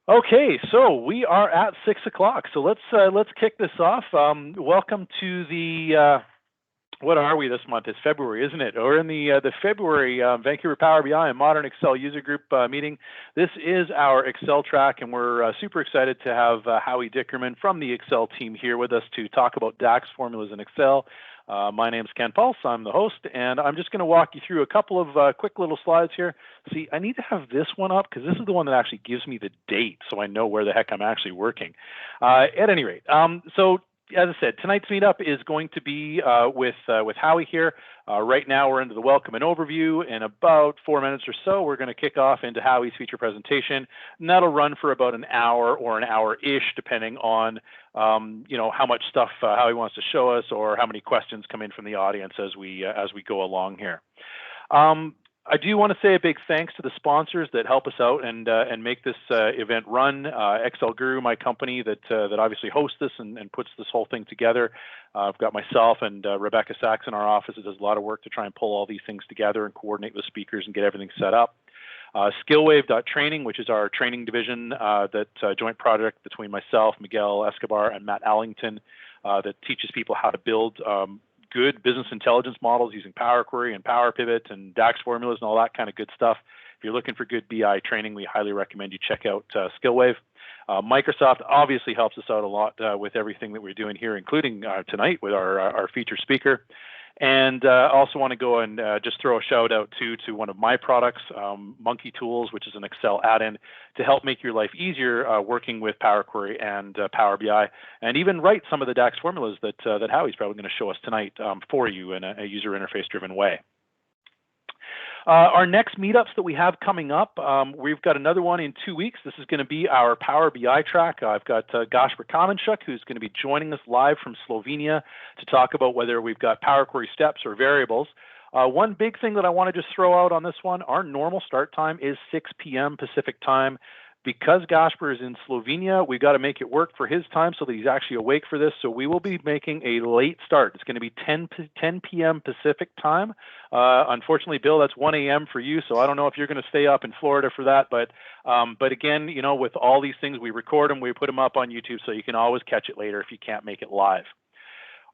Okay, so we are at 6 o'clock. So let's kick this off. Welcome to the what are we this month? It's February, isn't it? We're in the February Vancouver Power BI and Modern Excel User Group meeting. This is our Excel track, and we're super excited to have Howie Dickerman from the Excel team here with us to talk about DAX formulas in Excel. My name's Ken Pulse. I'm the host, and I'm just going to walk you through a couple of quick little slides here. See, I need to have this one up because this is the one that actually gives me the date so I know where the heck I'm actually working. At any rate, so as I said, tonight's meetup is going to be with Howie here. Right now we're into the welcome and overview. In about 4 minutes or so, we're going to kick off into Howie's feature presentation, and that'll run for about an hour or an hour-ish, depending on how much stuff Howie wants to show us or how many questions come in from the audience as we go along here. I do want to say a big thanks to the sponsors that help us out and make this event run. Excel Guru, my company that obviously hosts this and puts this whole thing together. I've got myself and Rebecca Sachs in our office that does a lot of work to try and pull all these things together and coordinate with speakers and get everything set up. Skillwave.training, which is our training division, that joint project between myself, Miguel Escobar, and Matt Allington that teaches people how to build good business intelligence models using Power Query and Power Pivot and DAX formulas and all that kind of good stuff. If you're looking for good BI training, we highly recommend you check out Skillwave. Microsoft obviously helps us out a lot with everything that we're doing here, including tonight with our featured speaker. And also want to go and just throw a shout out to one of my products, Monkey Tools, which is an Excel add-in to help make your life easier working with Power Query and Power BI, and even write some of the DAX formulas that Howie's probably going to show us tonight for you in a user interface-driven way. Our next meetups that we have coming up, we've got another one in 2 weeks. This is going to be our Power BI track. I've got Gaspar Kamenchuk, who's going to be joining us live from Slovenia to talk about whether we've got Power Query steps or variables. One big thing that I want to just throw out on this one, our normal start time is 6 p.m. Pacific time. Because Gaspar is in Slovenia, we've got to make it work for his time so that he's actually awake for this. So we will be making a late start. It's going to be 10 p.m. Pacific time. Unfortunately, Bill, that's 1 a.m. for you. So I don't know if you're going to stay up in Florida for that. But again, with all these things, we record them, we put them up on YouTube, so you can always catch it later if you can't make it live.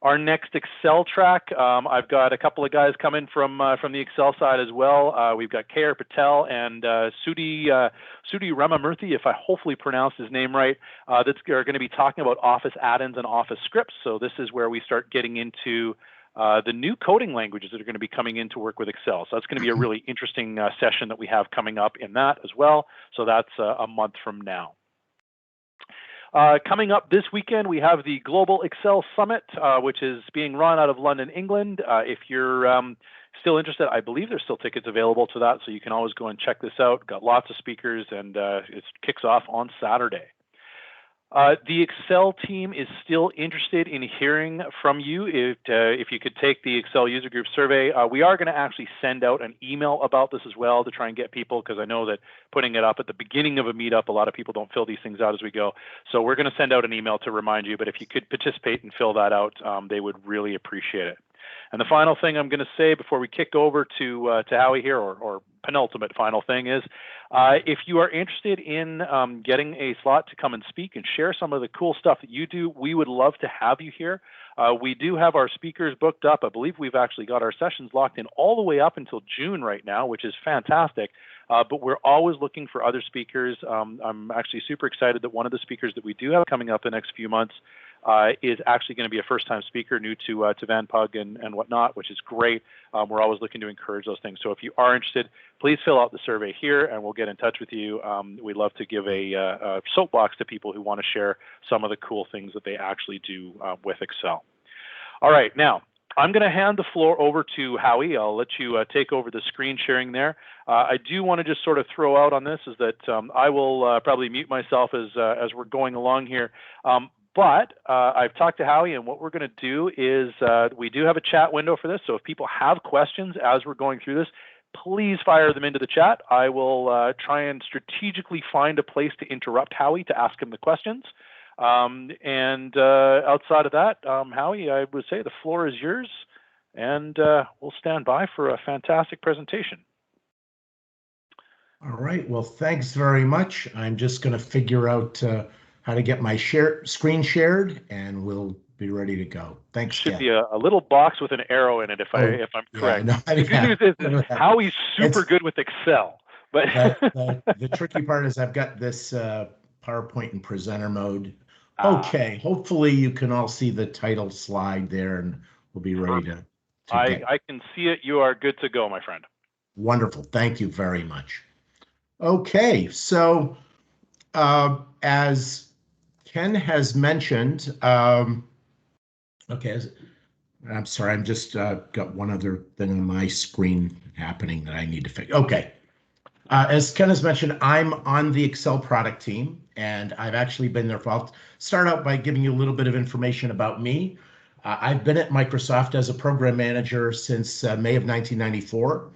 Our next Excel track, I've got a couple of guys coming from the Excel side as well. We've got K.R. Patel and Sudhi Ramamurthy, if I hopefully pronounced his name right, that are going to be talking about Office add-ins and Office scripts. So this is where we start getting into the new coding languages that are going to be coming in to work with Excel. So that's going to be a really interesting session that we have coming up in that as well. So that's a month from now. Coming up this weekend, we have the Global Excel Summit, which is being run out of London, England. If you're still interested, I believe there's still tickets available to that, so you can always go and check this out. Got lots of speakers, and it kicks off on Saturday. The Excel team is still interested in hearing from you. If you could take the Excel User Group survey, we are going to actually send out an email about this as well to try and get people, because I know that putting it up at the beginning of a meetup, a lot of people don't fill these things out as we go. So we're going to send out an email to remind you, but if you could participate and fill that out, they would really appreciate it. And the final thing I'm going to say before we kick over to Howie here, or penultimate final thing is, if you are interested in getting a slot to come and speak and share some of the cool stuff that you do, we would love to have you here. We do have our speakers booked up. I believe we've actually got our sessions locked in all the way up until June right now, which is fantastic. But we're always looking for other speakers. I'm actually super excited that one of the speakers that we do have coming up the next few months is actually going to be a first-time speaker new to VanPug and whatnot, which is great. We're always looking to encourage those things. So if you are interested, please fill out the survey here, and we'll get in touch with you. We'd love to give a soapbox to people who want to share some of the cool things that they actually do with Excel. All right, now, I'm going to hand the floor over to Howie. I'll let you take over the screen sharing there. I do want to just sort of throw out on this is that I will probably mute myself as we're going along here. But I've talked to Howie, and what we're going to do is we do have a chat window for this. So if people have questions as we're going through this, please fire them into the chat. I will try and strategically find a place to interrupt Howie to ask him the questions. And outside of that, Howie, I would say the floor is yours, and we'll stand by for a fantastic presentation. All right. Well, thanks very much. I'm just going to figure out how to get my screen shared, and we'll be ready to go. Thanks, Should Ken. be a little box with an arrow in it Oh, if I'm yeah. correct. No, The good yeah. news is Howie's super It's good with Excel, but the tricky part is I've got this PowerPoint in presenter mode. Okay. Hopefully, you can all see the title slide there, and we'll be ready to get I can see it. You are good to go, my friend. wonderful. Thank you very much. Okay. So, as Ken has mentioned, okay, I'm sorry, I'm just got one other thing on my screen happening that I need to fix. Okay. As Ken has mentioned, I'm on the Excel product team, and I've actually been there for. I'll start out by giving you a little bit of information about me. I've been at Microsoft as a program manager since May of 1994.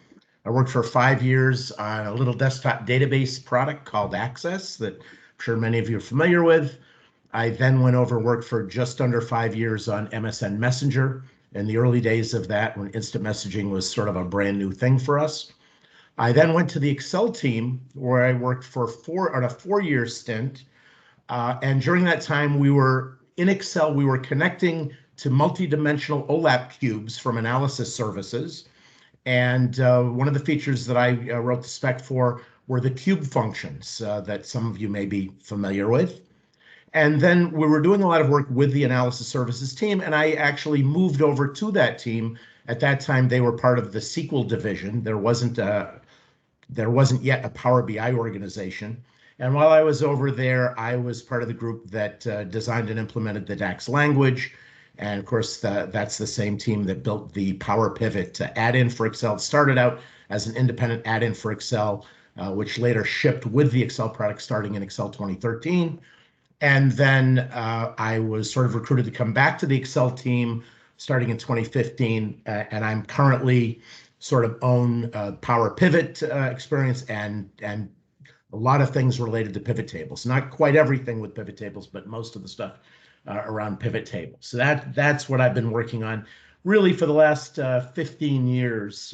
I worked for 5 years on a little desktop database product called Access that I'm sure many of you are familiar with. I then went over and worked for just under 5 years on MSN Messenger in the early days of that when instant messaging was sort of a brand new thing for us. I then went to the Excel team where I worked for on a 4 year stint. And during that time, we were in Excel, we were connecting to multi-dimensional OLAP cubes from analysis services. And one of the features that I wrote the spec for were the cube functions that some of you may be familiar with. And then we were doing a lot of work with the analysis services team, and I actually moved over to that team. At that time, they were part of the SQL division. There wasn't yet a Power BI organization. And while I was over there, I was part of the group that designed and implemented the DAX language. And of course, that's the same team that built the Power Pivot add-in for Excel. It started out as an independent add-in for Excel, which later shipped with the Excel product starting in Excel 2013. And then I was sort of recruited to come back to the Excel team starting in 2015. And I'm currently sort of own Power Pivot experience and a lot of things related to pivot tables. Not quite everything with pivot tables, but most of the stuff around pivot tables. So that's what I've been working on. Really, for the last 15 years,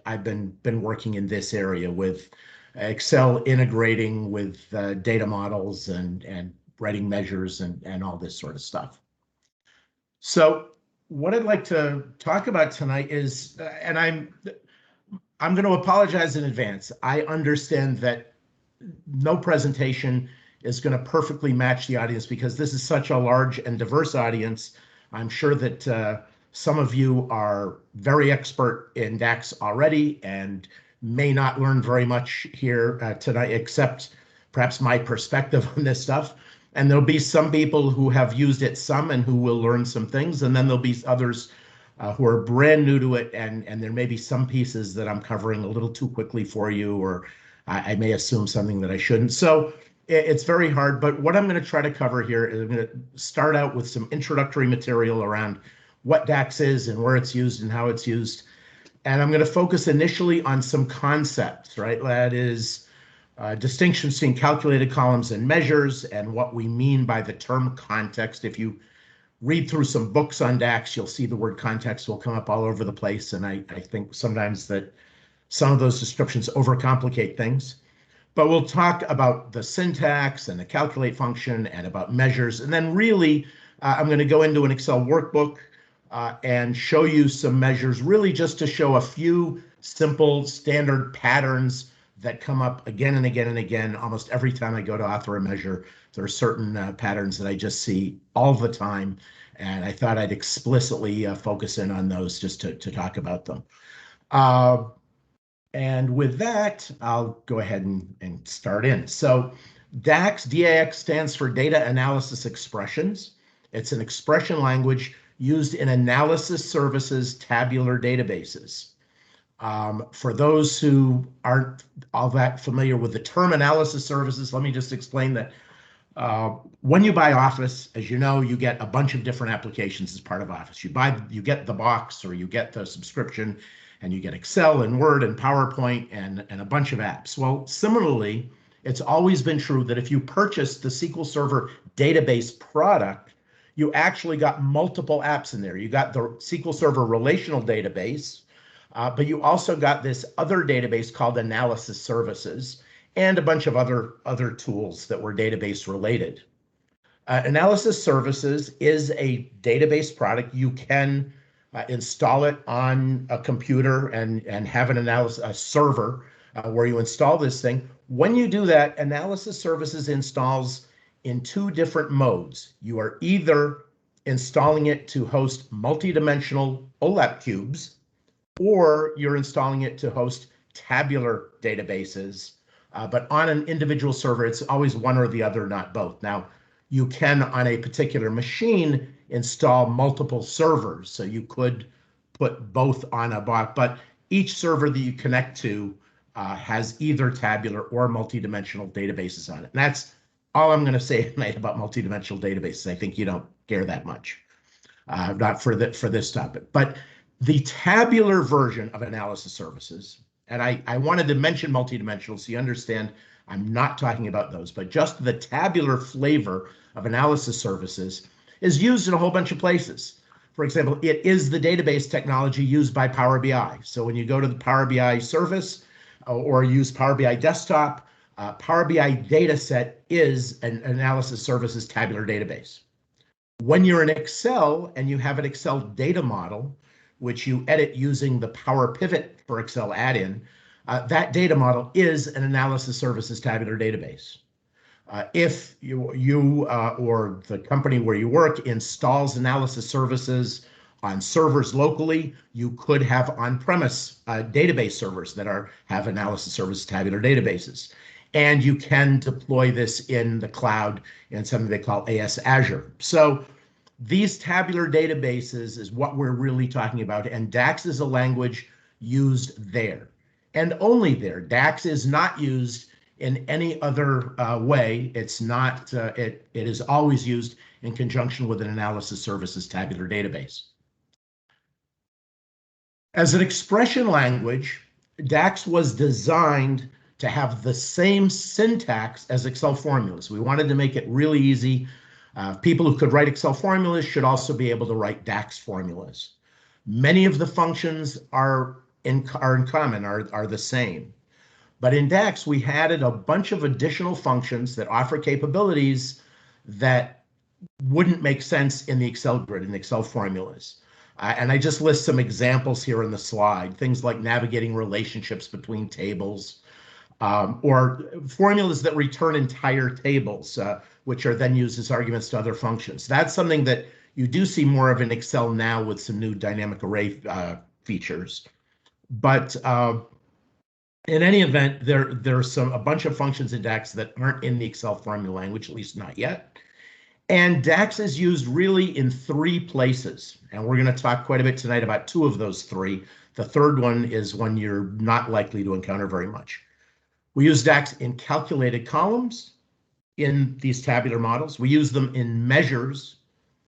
I've been working in this area with Excel integrating with data models and writing measures and all this sort of stuff. So what I'd like to talk about tonight is, and I'm going to apologize in advance. I understand that no presentation is going to perfectly match the audience because this is such a large and diverse audience. I'm sure that some of you are very expert in DAX already and may not learn very much here tonight, except perhaps my perspective on this stuff. And there'll be some people who have used it some and who will learn some things. And then there'll be others who are brand new to it. And there may be some pieces that I'm covering a little too quickly for you, or I may assume something that I shouldn't. So it's very hard. But what I'm going to try to cover here is I'm going to start out with some introductory material around what DAX is and where it's used and how it's used. And I'm going to focus initially on some concepts, right? That is distinctions between calculated columns and measures and what we mean by the term context. If you read through some books on DAX, you'll see the word context will come up all over the place. And I think sometimes that some of those descriptions overcomplicate things. But we'll talk about the syntax and the calculate function and about measures. And then really, I'm going to go into an Excel workbook and show you some measures, really just to show a few simple standard patterns that come up again and again and again. Almost every time I go to author a measure, there are certain patterns that I just see all the time. And I thought I'd explicitly focus in on those just to talk about them. And with that, I'll go ahead and start in. So DAX, DAX stands for Data Analysis Expressions. It's an expression language used in analysis services tabular databases. For those who aren't all that familiar with the term analysis services, let me just explain that when you buy Office, as you know, you get a bunch of different applications as part of Office. You get the box or you get the subscription, and you get Excel and Word and PowerPoint and a bunch of apps. Well, similarly, it's always been true that if you purchase the SQL Server database product, you actually got multiple apps in there. You got the SQL Server relational database, but you also got this other database called Analysis Services. and a bunch of other tools that were database related. Analysis Services is a database product. You can install it on a computer and have a server where you install this thing. When you do that, Analysis Services installs in two different modes. You are either installing it to host multidimensional OLAP cubes, or you're installing it to host tabular databases. But on an individual server, it's always one or the other, not both. Now, you can, on a particular machine, install multiple servers. So you could put both on a bot, but each server that you connect to has either tabular or multidimensional databases on it. And that's all I'm going to say tonight about multidimensional databases. I think you don't care that much, not for this topic. But the tabular version of Analysis Services, and I wanted to mention multidimensional so you understand I'm not talking about those, but just the tabular flavor of Analysis Services is used in a whole bunch of places. For example, it is the database technology used by Power BI. So when you go to the Power BI service or use Power BI Desktop, Power BI dataset is an Analysis Services tabular database. When you're in Excel and you have an Excel data model, which you edit using the Power Pivot for Excel add-in, that data model is an Analysis Services tabular database. If you or the company where you work installs Analysis Services on servers locally, you could have on-premise database servers that have Analysis Services tabular databases. And you can deploy this in the cloud in something they call AS Azure. So these tabular databases is what we're really talking about. And DAX is a language used there and only there. DAX is not used in any other way. It's not, it is always used in conjunction with an Analysis Services tabular database. As an expression language, DAX was designed to have the same syntax as Excel formulas. We wanted to make it really easy. People who could write Excel formulas should also be able to write DAX formulas. Many of the functions are in common, are the same. But in DAX, we added a bunch of additional functions that offer capabilities that wouldn't make sense in the Excel grid, in Excel formulas. And I just list some examples here in the slide, things like navigating relationships between tables, or formulas that return entire tables, which are then used as arguments to other functions. That's something that you do see more of in Excel now with some new dynamic array features. But in any event, there's a bunch of functions in DAX that aren't in the Excel formula language, at least not yet. And DAX is used really in three places. And we're going to talk quite a bit tonight about two of those three. The third one is one you're not likely to encounter very much. We use DAX in calculated columns in these tabular models. We use them in measures,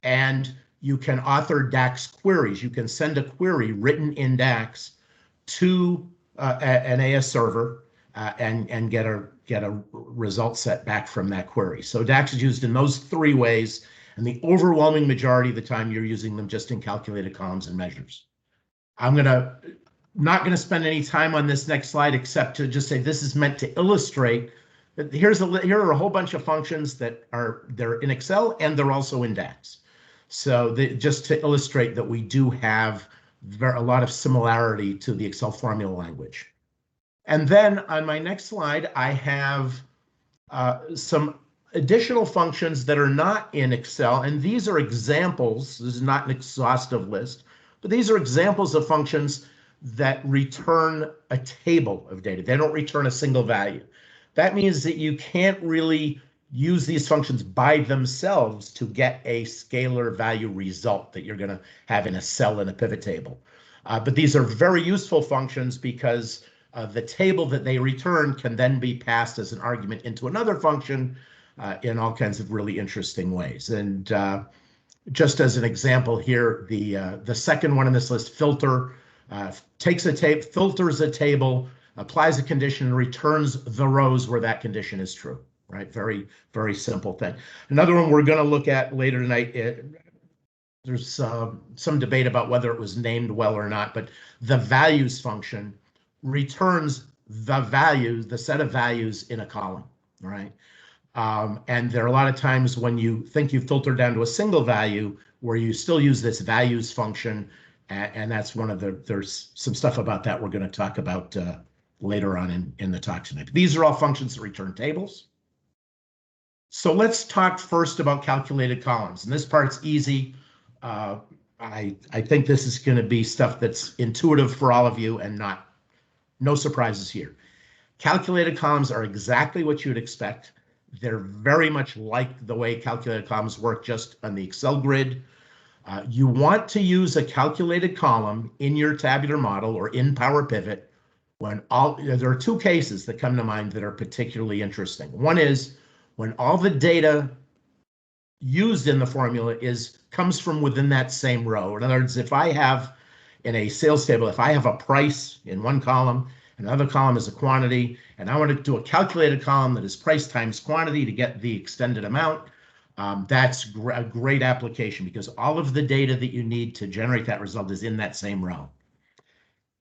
and you can author DAX queries. You can send a query written in DAX to an AS server and get a result set back from that query. So DAX is used in those three ways, and the overwhelming majority of the time you're using them just in calculated columns and measures. I'm not going to spend any time on this next slide except to just say this is meant to illustrate that here are a whole bunch of functions that they're in Excel and they're also in DAX. So just to illustrate that we do have a lot of similarity to the Excel formula language. And then on my next slide, I have some additional functions that are not in Excel. And these are examples. This is not an exhaustive list, but these are examples of functions that return a table of data. They don't return a single value. That means that you can't really use these functions by themselves to get a scalar value result that you're going to have in a cell in a pivot table. But these are very useful functions because the table that they return can then be passed as an argument into another function in all kinds of really interesting ways. And just as an example here, the second one in this list, filter, takes a tape, filters a table, applies a condition, and returns the rows where that condition is true. Right? Very, very simple thing. Another one we're going to look at later tonight, there's some debate about whether it was named well or not, but the values function returns the set of values in a column, right? And there are a lot of times when you think you've filtered down to a single value where you still use this values function, and that's one of there's some stuff about that we're going to talk about later on in the talk tonight. But these are all functions that return tables. So let's talk first about calculated columns, and this part's easy. I think this is going to be stuff that's intuitive for all of you and no surprises here. Calculated columns are exactly what you'd expect. They're very much like the way calculated columns work just on the Excel grid. You want to use a calculated column in your tabular model or in Power Pivot when there are two cases that come to mind that are particularly interesting. One is when all the data used in the formula comes from within that same row. In other words, if I have in a sales table, if I have a price in one column, another column is a quantity, and I want to do a calculated column that is price times quantity to get the extended amount, that's a great application because all of the data that you need to generate that result is in that same row.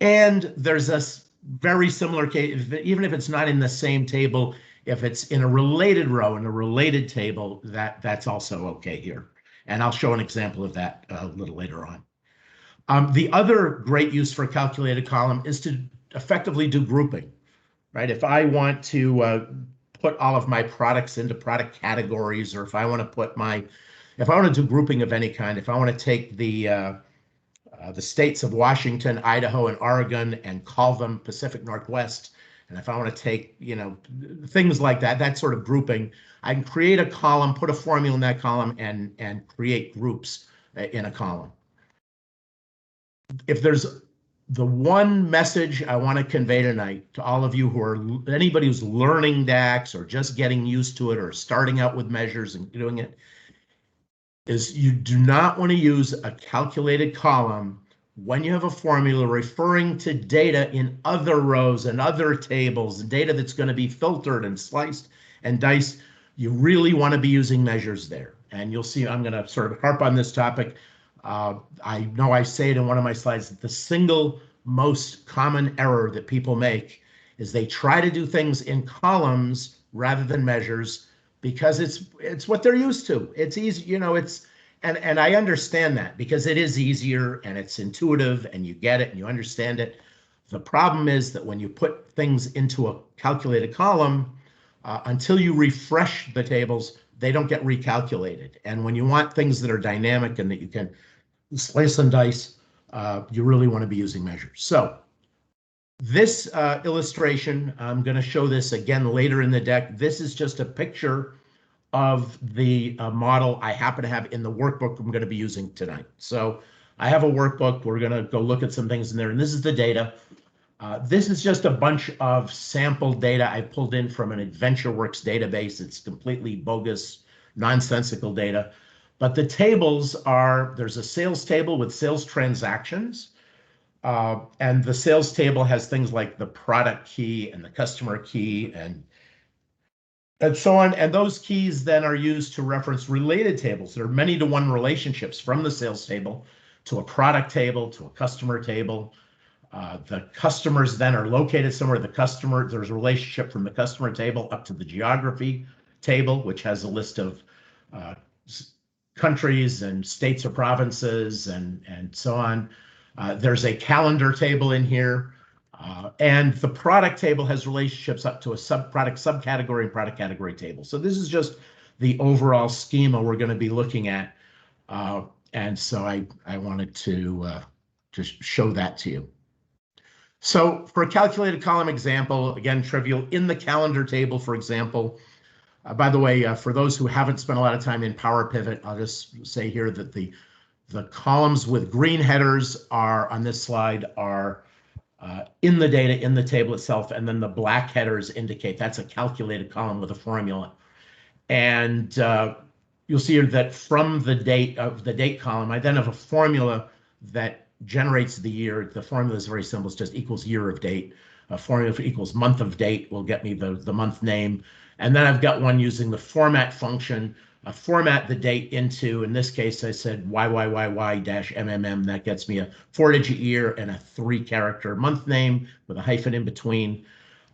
And there's a very similar case, even if it's not in the same table, if it's in a related row, in a related table, that's also okay here. And I'll show an example of that a little later on. The other great use for a calculated column is to effectively do grouping, right? If I want to put all of my products into product categories, or if I want to do grouping of any kind, if I want to take the states of Washington, Idaho, and Oregon and call them Pacific Northwest, and if I want to take, things like that sort of grouping, I can create a column, put a formula in that column, and create groups in a column. If there's the one message I want to convey tonight to all of you anybody who's learning DAX or just getting used to it or starting out with measures and doing it, is you do not want to use a calculated column when you have a formula referring to data in other rows and other tables and data that's going to be filtered and sliced and diced. You really want to be using measures there. And you'll see I'm going to sort of harp on this topic. I know I say it in one of my slides that the single most common error that people make is they try to do things in columns rather than measures because it's what they're used to. It's easy, and I understand that because it is easier and it's intuitive and you get it and you understand it. The problem is that when you put things into a calculated column, until you refresh the tables, they don't get recalculated. And when you want things that are dynamic and that you can slice and dice, you really want to be using measures. So this illustration, I'm going to show this again later in the deck. This is just a picture of the model I happen to have in the workbook I'm going to be using tonight. So I have a workbook. We're going to go look at some things in there, and this is the data. This is just a bunch of sample data I pulled in from an AdventureWorks database. It's completely bogus, nonsensical data. But the tables there's a sales table with sales transactions. And the sales table has things like the product key and the customer key and so on. And those keys then are used to reference related tables. There are many-to-one relationships from the sales table to a product table to a customer table. The customers then are located somewhere. There's a relationship from the customer table up to the geography table, which has a list of countries and states or provinces and so on. There's a calendar table in here. And the product table has relationships up to a product subcategory and product category table. So this is just the overall schema we're going to be looking at. And so I wanted to just show that to you. So for a calculated column example, again, trivial, in the calendar table, for example, by the way, for those who haven't spent a lot of time in Power Pivot, I'll just say here that the columns with green headers on this slide are in the data, in the table itself, and then the black headers indicate that's a calculated column with a formula. And you'll see here that from the date column, I then have a formula that generates the year. The formula is very simple. It's just equals year of date. A formula for equals month of date will get me the month name. And then I've got one using the format function, format the date into, in this case, I said YYYY-MMM. That gets me a 4-digit year and a 3-character month name with a hyphen in between.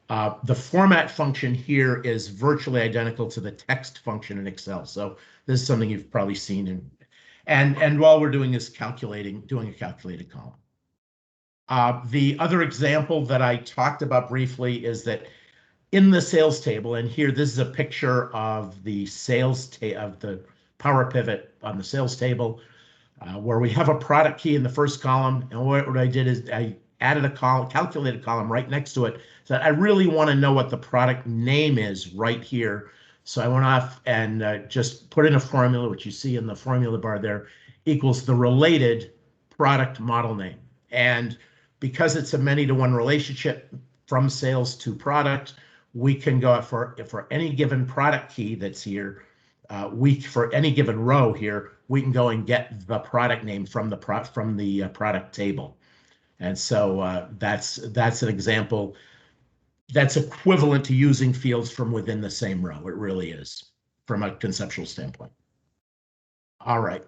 The format function here is virtually identical to the text function in Excel. So this is something you've probably seen. And all we're doing is doing a calculated column. The other example that I talked about briefly is that in the sales table, and here this is a picture of the of the Power Pivot on the sales table, where we have a product key in the first column. And what I did is I added a calculated column right next to it. So I really want to know what the product name is right here. So I went off and just put in a formula, which you see in the formula bar there, equals the related product model name. And because it's a many-to-one relationship from sales to product, we can go for any given product key that's here, for any given row here, we can go and get the product name from the product table. And so that's an example that's equivalent to using fields from within the same row. It really is, from a conceptual standpoint. All right.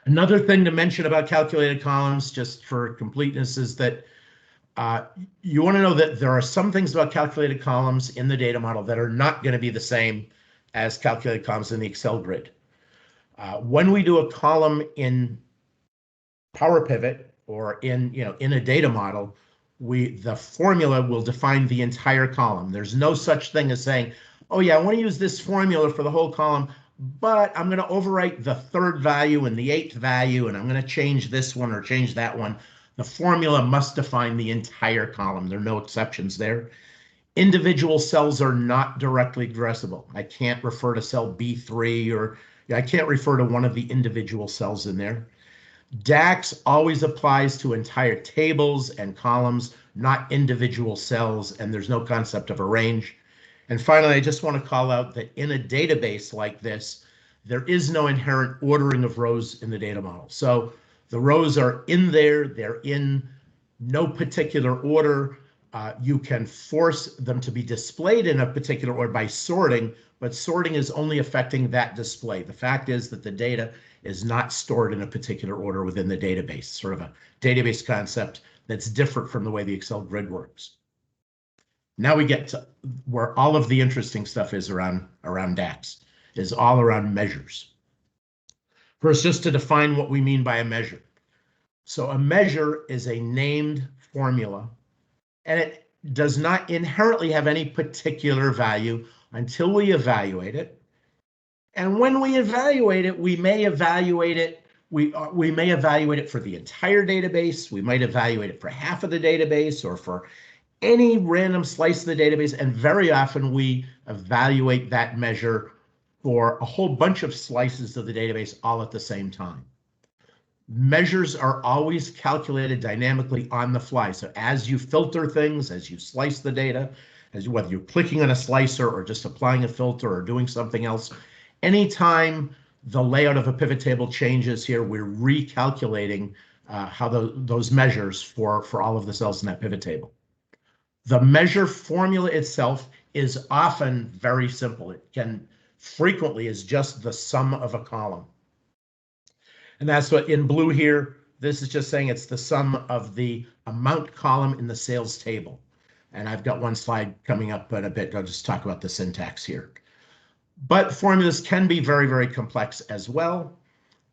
Another thing to mention about calculated columns, just for completeness, is that you want to know that there are some things about calculated columns in the data model that are not going to be the same as calculated columns in the Excel grid. When we do a column in Power Pivot or in a data model, the formula will define the entire column. There's no such thing as saying, oh yeah, I want to use this formula for the whole column, but I'm going to overwrite the third value and the eighth value, and I'm going to change this one or change that one. The formula must define the entire column. There are no exceptions there. Individual cells are not directly addressable. I can't refer to cell B3 or I can't refer to one of the individual cells in there. DAX always applies to entire tables and columns, not individual cells, and there's no concept of a range. And finally, I just want to call out that in a database like this, there is no inherent ordering of rows in the data model. So the rows are in there, they're in no particular order. You can force them to be displayed in a particular order by sorting, but sorting is only affecting that display. The fact is that the data is not stored in a particular order within the database, sort of a database concept that's different from the way the Excel grid works. Now we get to where all of the interesting stuff is around DAX, is all around measures. First, just to define what we mean by a measure. So a measure is a named formula, and it does not inherently have any particular value until we evaluate it. And when we evaluate it, we may evaluate it for the entire database. We might evaluate it for half of the database or for any random slice of the database. And very often we evaluate that measure for a whole bunch of slices of the database all at the same time. Measures are always calculated dynamically on the fly. So as you filter things, as you slice the data, whether you're clicking on a slicer or just applying a filter or doing something else, anytime the layout of a pivot table changes here, we're recalculating how those measures for all of the cells in that pivot table. The measure formula itself is often very simple. It can frequently is just the sum of a column. And that's what in blue here, this is just saying it's the sum of the amount column in the sales table. And I've got one slide coming up in a bit. I'll just talk about the syntax here. But formulas can be very, very complex as well.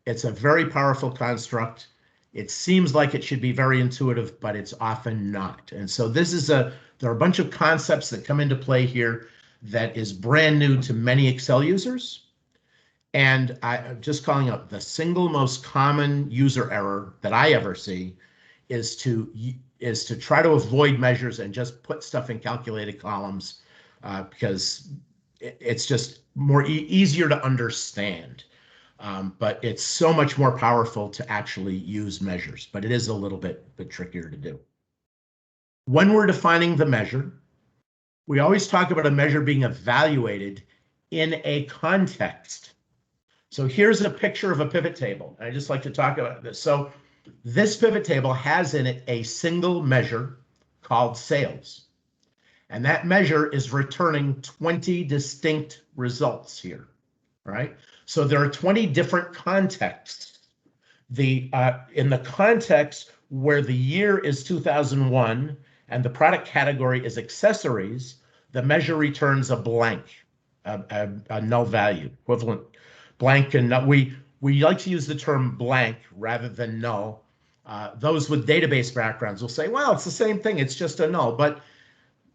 It's a very powerful construct. It seems like it should be very intuitive, but it's often not. And so there are a bunch of concepts that come into play here that is brand new to many Excel users. And I'm just calling out the single most common user error that I ever see is to try to avoid measures and just put stuff in calculated columns because it's just easier to understand. But it's so much more powerful to actually use measures, but it is a little bit trickier to do. When we're defining the measure, we always talk about a measure being evaluated in a context. So here's a picture of a pivot table. I just like to talk about this. So this pivot table has in it a single measure called sales. And that measure is returning 20 distinct results here, right? So there are 20 different contexts. In the context where the year is 2001 and the product category is accessories, the measure returns a blank, a null value, equivalent blank and null. We like to use the term blank rather than null. Those with database backgrounds will say, well, it's the same thing, it's just a null. But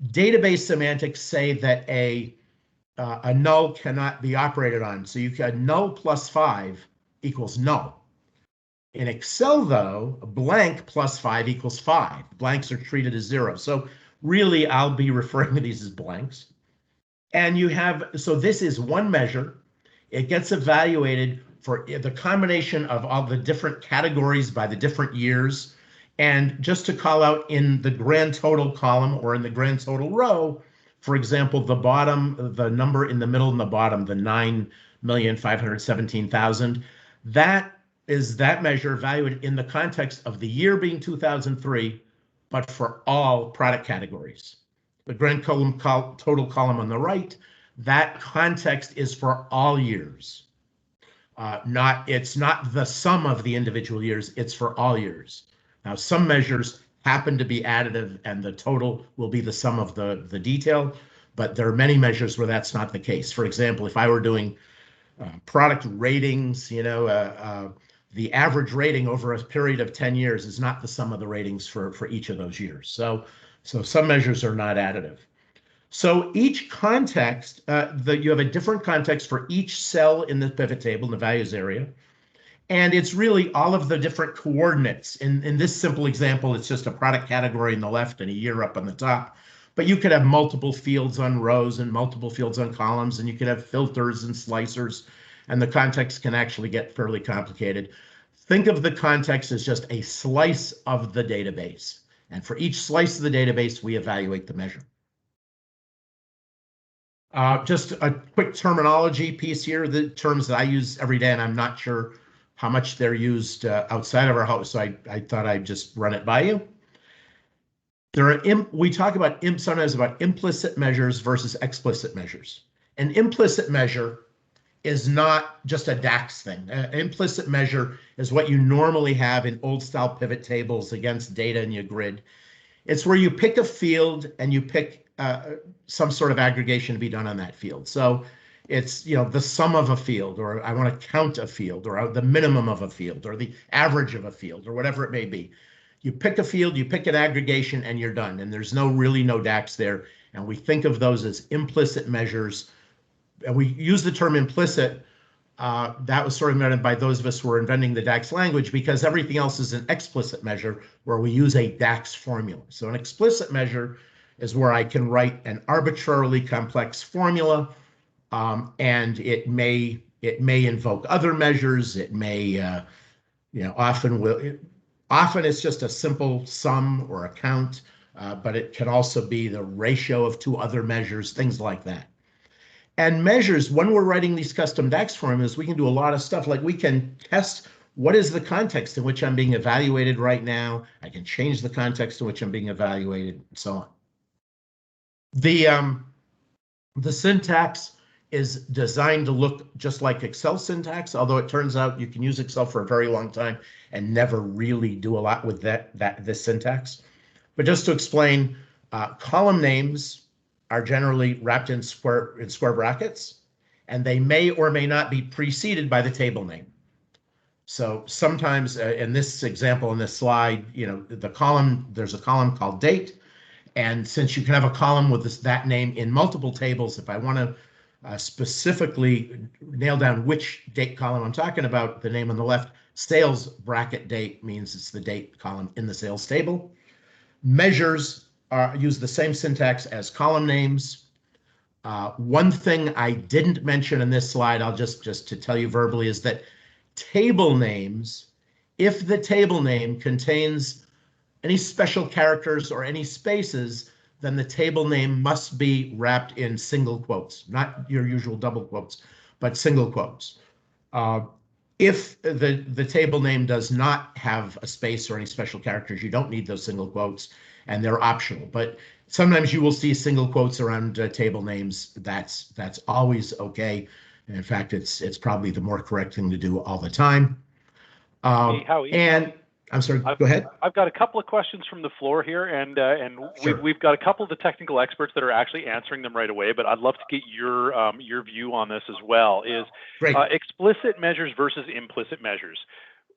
database semantics say that a null cannot be operated on. So you can null plus 5 equals null. In Excel, though, a blank plus 5 equals 5. Blanks are treated as 0. So really, I'll be referring to these as blanks. And you have, so this is one measure. It gets evaluated for the combination of all the different categories by the different years. And just to call out, in the grand total column or in the grand total row, for example, the bottom, the number in the middle and the bottom, the 9,517,000, that is that measure evaluated in the context of the year being 2003, but for all product categories. The grand total column on the right, that context is for all years. It's not the sum of the individual years, it's for all years. Now, some measures happen to be additive and the total will be the sum of the detail, but there are many measures where that's not the case. For example, if I were doing product ratings, the average rating over a period of 10 years is not the sum of the ratings for each of those years. So some measures are not additive. So each context, you have a different context for each cell in the pivot table in the values area. And it's really all of the different coordinates. In this simple example, it's just a product category on the left and a year up on the top. But you could have multiple fields on rows and multiple fields on columns, and you could have filters and slicers, and the context can actually get fairly complicated. Think of the context as just a slice of the database. And for each slice of the database, we evaluate the measure. Just a quick terminology piece here, the terms that I use every day, and I'm not sure how much they're used outside of our house, so I thought I'd just run it by you. We talk about sometimes about implicit measures versus explicit measures. An implicit measure is not just a DAX thing. An implicit measure is what you normally have in old style pivot tables against data in your grid. It's where you pick a field and you pick some sort of aggregation to be done on that field. So it's the sum of a field, or I want to count a field, or the minimum of a field, or the average of a field, or whatever it may be. You pick a field, you pick an aggregation, and you're done. And there's really no DAX there. And we think of those as implicit measures. And we use the term implicit. That was sort of invented by those of us who were inventing the DAX language, because everything else is an explicit measure where we use a DAX formula. So an explicit measure is where I can write an arbitrarily complex formula, and it may invoke other measures. It may, often it's just a simple sum or a count, but it can also be the ratio of two other measures, things like that. And measures, when we're writing these custom DAX formulas, we can do a lot of stuff. Like we can test what is the context in which I'm being evaluated right now. I can change the context in which I'm being evaluated, and so on. The syntax is designed to look just like Excel syntax, although it turns out you can use Excel for a very long time and never really do a lot with this syntax. But just to explain, column names are generally wrapped in square brackets, and they may or may not be preceded by the table name. So sometimes in this example, in this slide, there's a column called date. And since you can have a column with that name in multiple tables, if I want to specifically nail down which date column I'm talking about, the name on the left, sales bracket date, means it's the date column in the sales table. Measures use the same syntax as column names. One thing I didn't mention in this slide, I'll just to tell you verbally, is that table names, if the table name contains any special characters or any spaces, then the table name must be wrapped in single quotes, not your usual double quotes, but single quotes. If the table name does not have a space or any special characters, you don't need those single quotes, and they're optional. But sometimes you will see single quotes around table names. That's always okay. And in fact, it's probably the more correct thing to do all the time. Hey, Howie. And I'm sorry, go ahead. I've got a couple of questions from the floor here, and Sure. we've got a couple of the technical experts that are actually answering them right away. But I'd love to get your view on this as well. Is Great. Explicit measures versus implicit measures?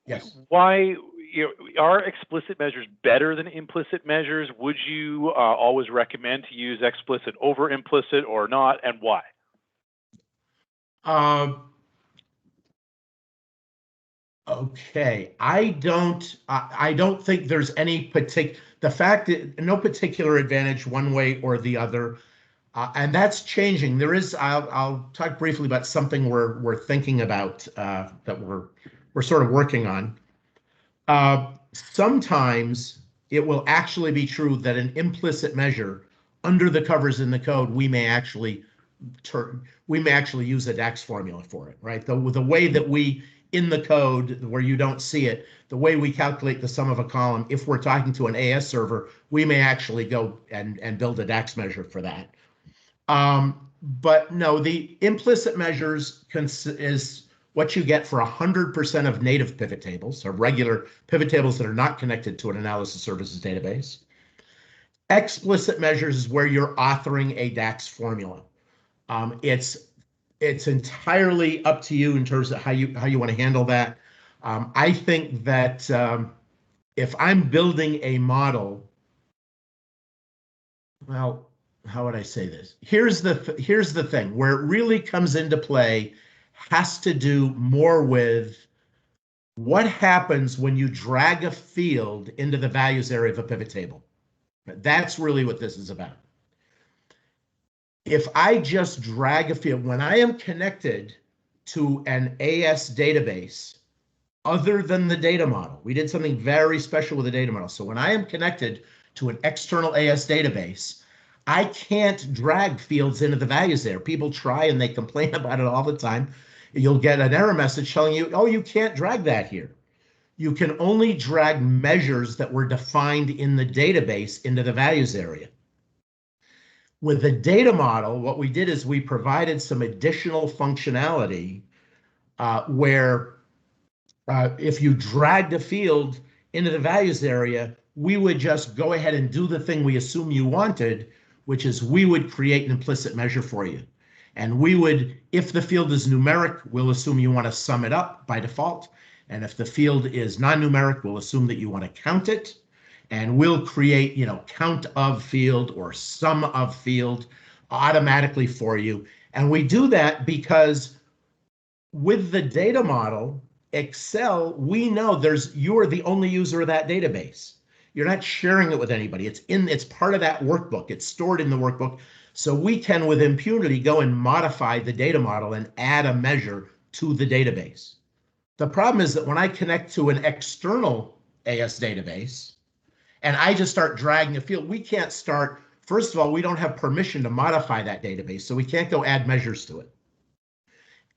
Yes. Why are explicit measures better than implicit measures? Would you always recommend to use explicit over implicit or not, and why? Okay, I don't think there's any no particular advantage one way or the other, and that's changing. I'll talk briefly about something we're thinking about that we're sort of working on. Sometimes it will actually be true that an implicit measure under the covers in the code we may actually use a DAX formula for it, right? The way that we in the code where you don't see it, the way we calculate the sum of a column, if we're talking to an AS server, we may actually go and build a DAX measure for that. But no, the implicit measures is what you get for 100% of native pivot tables, or regular pivot tables that are not connected to an analysis services database. Explicit measures is where you're authoring a DAX formula. It's entirely up to you in terms of how you want to handle that. I think that if I'm building a model, well, how would I say this? Here's the thing where it really comes into play has to do more with what happens when you drag a field into the values area of a pivot table. That's really what this is about. If I just drag a field, when I am connected to an AS database, other than the data model, we did something very special with the data model. So when I am connected to an external AS database, I can't drag fields into the values there. People try and they complain about it all the time. You'll get an error message telling you, oh, you can't drag that here. You can only drag measures that were defined in the database into the values area. With the data model, what we did is we provided some additional functionality where if you dragged a field into the values area, we would just go ahead and do the thing we assume you wanted, which is we would create an implicit measure for you. And we would, if the field is numeric, we'll assume you want to sum it up by default. And if the field is non-numeric, we'll assume that you want to count it. And we'll create, count of field or sum of field automatically for you. And we do that because with the data model, Excel, we know you're the only user of that database. You're not sharing it with anybody. It's part of that workbook. It's stored in the workbook. So we can, with impunity, go and modify the data model and add a measure to the database. The problem is that when I connect to an external AS database and I just start dragging a field, we can't start, first of all, we don't have permission to modify that database, so we can't go add measures to it.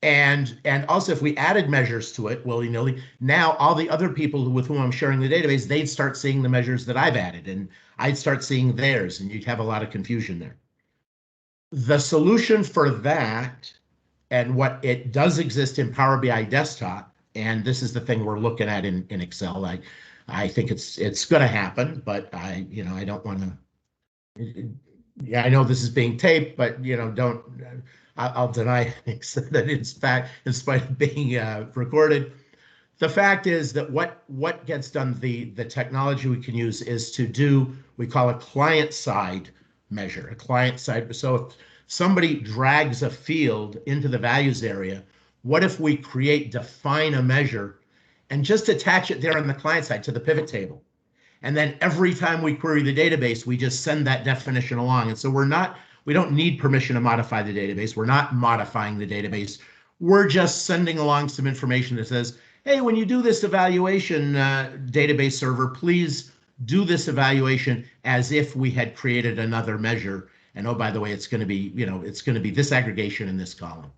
And also, if we added measures to it willy-nilly, now all the other people with whom I'm sharing the database, they'd start seeing the measures that I've added, and I'd start seeing theirs, and you'd have a lot of confusion there. The solution for that, and what it does exist in Power BI Desktop, and this is the thing we're looking at in Excel. I think it's going to happen, but I don't want to. Yeah, I know this is being taped, but don't. I'll deny that in fact, in spite of being recorded. The fact is that what gets done, the technology we can use is to do, we call a client-side measure, a client-side. So if somebody drags a field into the values area, what if we define a measure and just attach it there on the client side to the pivot table? And then every time we query the database, we just send that definition along. And so we don't need permission to modify the database. We're not modifying the database. We're just sending along some information that says, hey, when you do this evaluation, database server, please do this evaluation as if we had created another measure. And oh, by the way, it's going to be, it's going to be this aggregation in this column.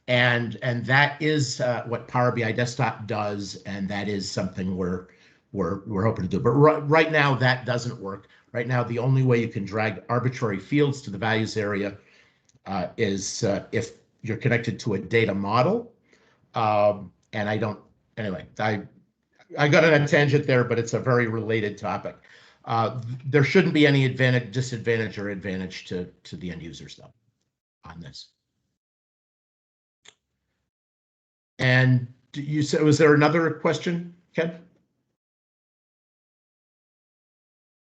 And that is what Power BI Desktop does, and that is something we're hoping to do. But right now, that doesn't work. Right now, the only way you can drag arbitrary fields to the values area is if you're connected to a data model. And I don't, anyway, I got on a tangent there, but it's a very related topic. There shouldn't be any disadvantage or advantage to the end users though on this. And you said, was there another question, Ken?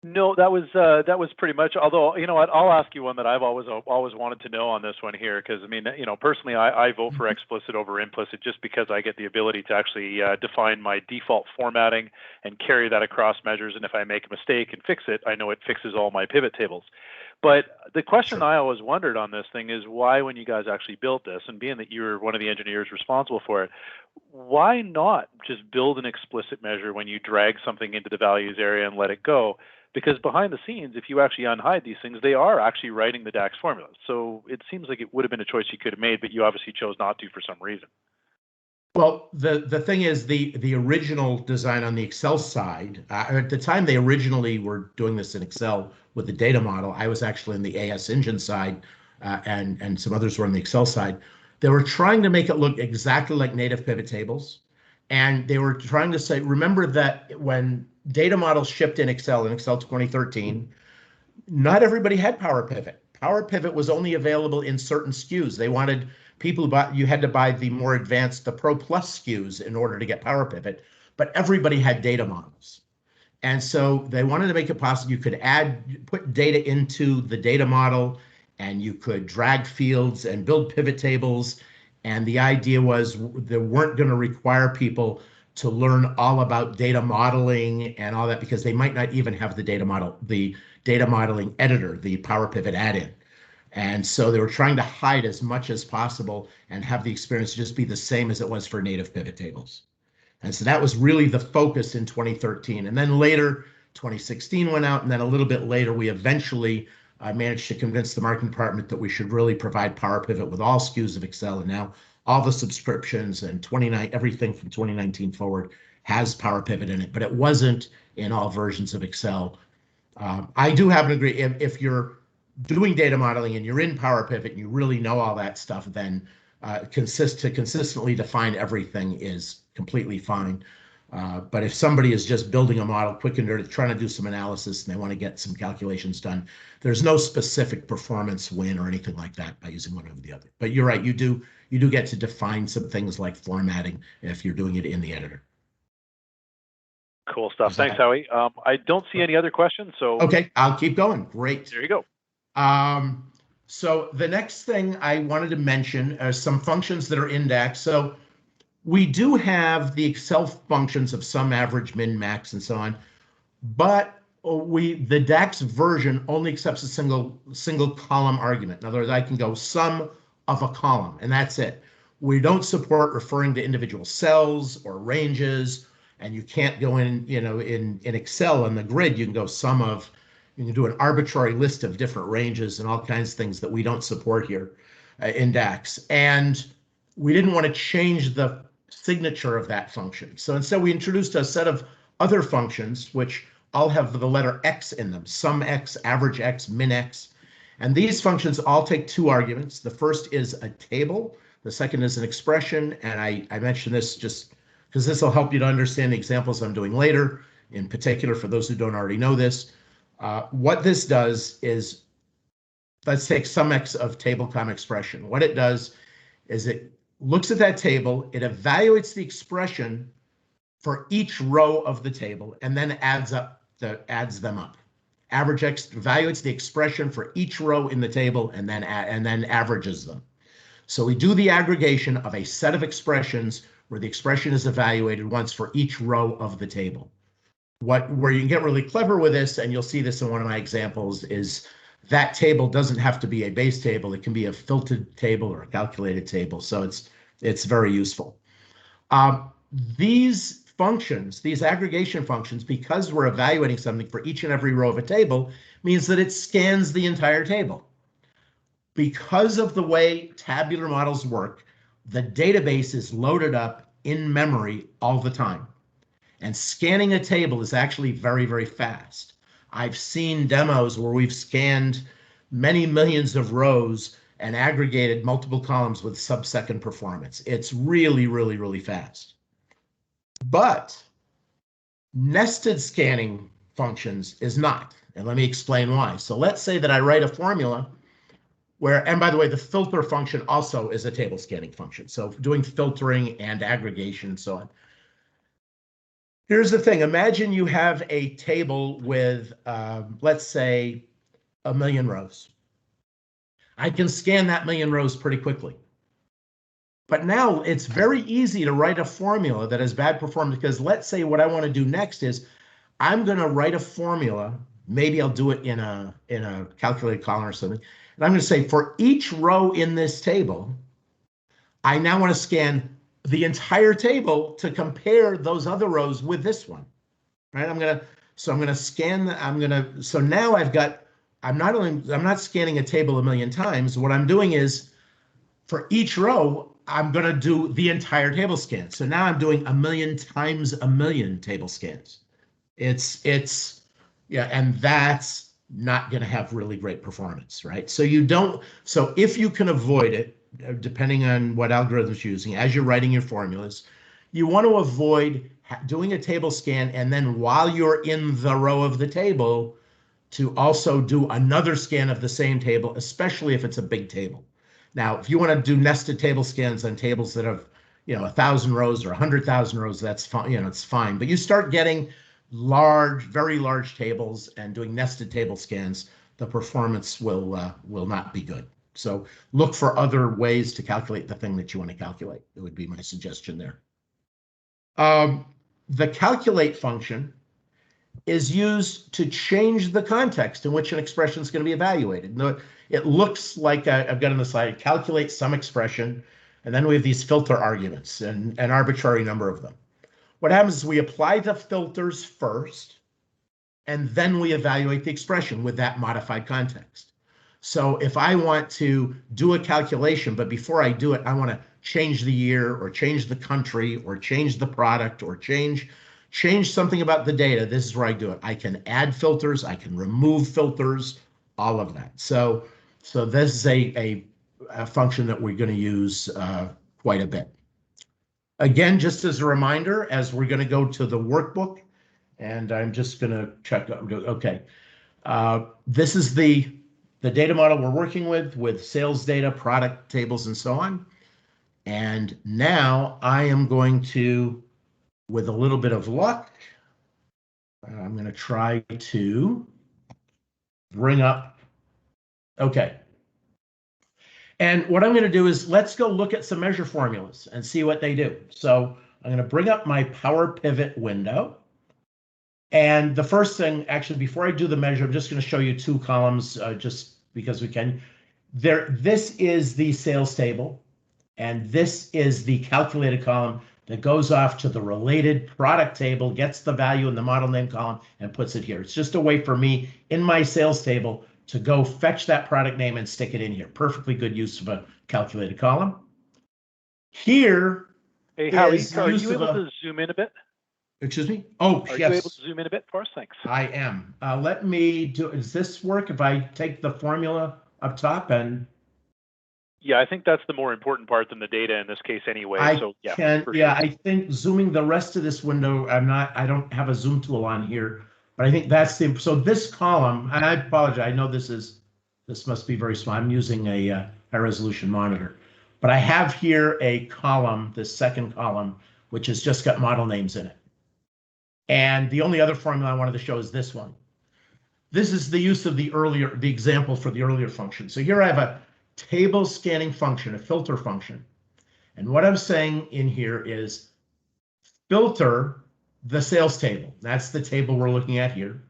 No, that was pretty much. Although, you know what, I'll ask you one that I've always wanted to know on this one here, because I mean, you know, personally, I vote for explicit over implicit just because I get the ability to actually define my default formatting and carry that across measures. And if I make a mistake and fix it, I know it fixes all my pivot tables. But the question I always wondered on this thing is why, when you guys actually built this, and being that you're one of the engineers responsible for it, why not just build an explicit measure when you drag something into the values area and let it go? Because behind the scenes, if you actually unhide these things, they are actually writing the DAX formula. So it seems like it would have been a choice you could have made, but you obviously chose not to for some reason. Well, the thing is, the original design on the Excel side, at the time they originally were doing this in Excel with the data model, I was actually in the AS engine side, and some others were on the Excel side. They were trying to make it look exactly like native pivot tables. And they were trying to say, remember that when data models shipped in Excel 2013, not everybody had Power Pivot. Power Pivot was only available in certain SKUs. They wanted people who bought, you had to buy the more advanced, the Pro Plus SKUs in order to get Power Pivot, but everybody had data models. And so they wanted to make it possible you could put data into the data model, and you could drag fields and build pivot tables. And the idea was they weren't going to require people to learn all about data modeling and all that, because they might not even have the data modeling editor, the Power Pivot add-in. And so they were trying to hide as much as possible and have the experience just be the same as it was for native pivot tables. And so that was really the focus in 2013. And then later, 2016 went out, and then a little bit later, we eventually managed to convince the marketing department that we should really provide Power Pivot with all SKUs of Excel. And now all the subscriptions and everything from 2019 forward has Power Pivot in it, but it wasn't in all versions of Excel. I do happen to agree, if you're doing data modeling and you're in Power Pivot and you really know all that stuff, then consistently define everything is completely fine. But if somebody is just building a model quick and dirty, trying to do some analysis, and they want to get some calculations done, there's no specific performance win or anything like that by using one over the other. But you're right, you do get to define some things like formatting if you're doing it in the editor. Cool stuff. Thanks, Howie. I don't see any other questions, so okay, I'll keep going. Great. There you go. So the next thing I wanted to mention are some functions that are in DAX. So we do have the Excel functions of sum, average, min, max, and so on, but the DAX version only accepts a single column argument. In other words, I can go sum of a column, and that's it. We don't support referring to individual cells or ranges, and you can't go in, in Excel on the grid, you can go sum of, you can do an arbitrary list of different ranges and all kinds of things that we don't support here in DAX. And we didn't want to change the signature of that function. So instead we introduced a set of other functions which all have the letter X in them: sum X, average X, min X. And these functions all take two arguments. The first is a table. The second is an expression. And I mention this just because this will help you to understand the examples I'm doing later, in particular for those who don't already know this. What this does is, let's take sum X of table, comma, expression. What it does is it looks at that table, it evaluates the expression for each row of the table, and then adds them up. Average X evaluates the expression for each row in the table and then averages them. So we do the aggregation of a set of expressions where the expression is evaluated once for each row of the table. Where you can get really clever with this, and you'll see this in one of my examples, is that table doesn't have to be a base table. It can be a filtered table or a calculated table. So it's very useful. These functions, these aggregation functions, because we're evaluating something for each and every row of a table, means that it scans the entire table. Because of the way tabular models work, the database is loaded up in memory all the time. And scanning a table is actually very, very fast. I've seen demos where we've scanned many millions of rows and aggregated multiple columns with sub-second performance. It's really, really, really fast. But Nested scanning functions is not. And let me explain why. So let's say that I write a formula where, and by the way, the filter function also is a table scanning function. So doing filtering and aggregation and so on. Here's the thing. Imagine you have a table with, let's say, 1,000,000 rows. I can scan that 1,000,000 rows pretty quickly. But now it's very easy to write a formula that has bad performance, because let's say what I want to do next is I'm going to write a formula. Maybe I'll do it in a calculated column or something. And I'm going to say for each row in this table, I now want to scan the entire table to compare those other rows with this one, right? I'm going to scan, so now I'm not scanning a table 1,000,000 times. What I'm doing is for each row, I'm going to do the entire table scan. So now I'm doing 1,000,000 times 1,000,000 table scans. Yeah, and that's not going to have really great performance, right? So if you can avoid it, depending on what algorithms you're using, as you're writing your formulas, you want to avoid doing a table scan and then while you're in the row of the table to also do another scan of the same table, especially if it's a big table. Now, if you want to do nested table scans on tables that have, 1,000 rows or 100,000 rows, that's fine. It's fine. But you start getting very large tables and doing nested table scans, the performance will not be good. So look for other ways to calculate the thing that you want to calculate. It would be my suggestion there. The calculate function is used to change the context in which an expression is going to be evaluated. It looks like I've got on the slide, calculate some expression, and then we have these filter arguments and an arbitrary number of them. What happens is we apply the filters first, and then we evaluate the expression with that modified context. So if I want to do a calculation, but before I do it, I want to change the year or change the country or change the product or change something about the data, this is where I do it. I can add filters, I can remove filters, all of that. So this is a function that we're going to use quite a bit. Again, just as a reminder, as we're going to go to the workbook, and I'm just going to check. Okay, this is the data model we're working with sales data, product tables, and so on. And now I am going to, with a little bit of luck, I'm going to try to bring up. Okay. And what I'm going to do is let's go look at some measure formulas and see what they do. So I'm going to bring up my Power Pivot window. And the first thing, actually, before I do the measure, I'm just going to show you two columns just because we can. This is the sales table, and this is the calculated column that goes off to the related product table, gets the value in the model name column, and puts it here. It's just a way for me in my sales table to go fetch that product name and stick it in here. Perfectly good use of a calculated column. Here, hey, Howie, are you able to zoom in a bit? Excuse me? Oh, yes. Are you able to zoom in a bit for us? Thanks. I am. Let me do, does this work if I take the formula up top and? Yeah, I think that's the more important part than the data in this case anyway. I think zooming the rest of this window, I don't have a zoom tool on here, but I think that's so this column, and I apologize, I know this must be very small. I'm using a high resolution monitor, but I have here a column, this second column, which has just got model names in it. And the only other formula I wanted to show is this one. This is the use of the example for the earlier function. So here I have a table scanning function, a filter function. And what I'm saying in here is filter the sales table. That's the table we're looking at here.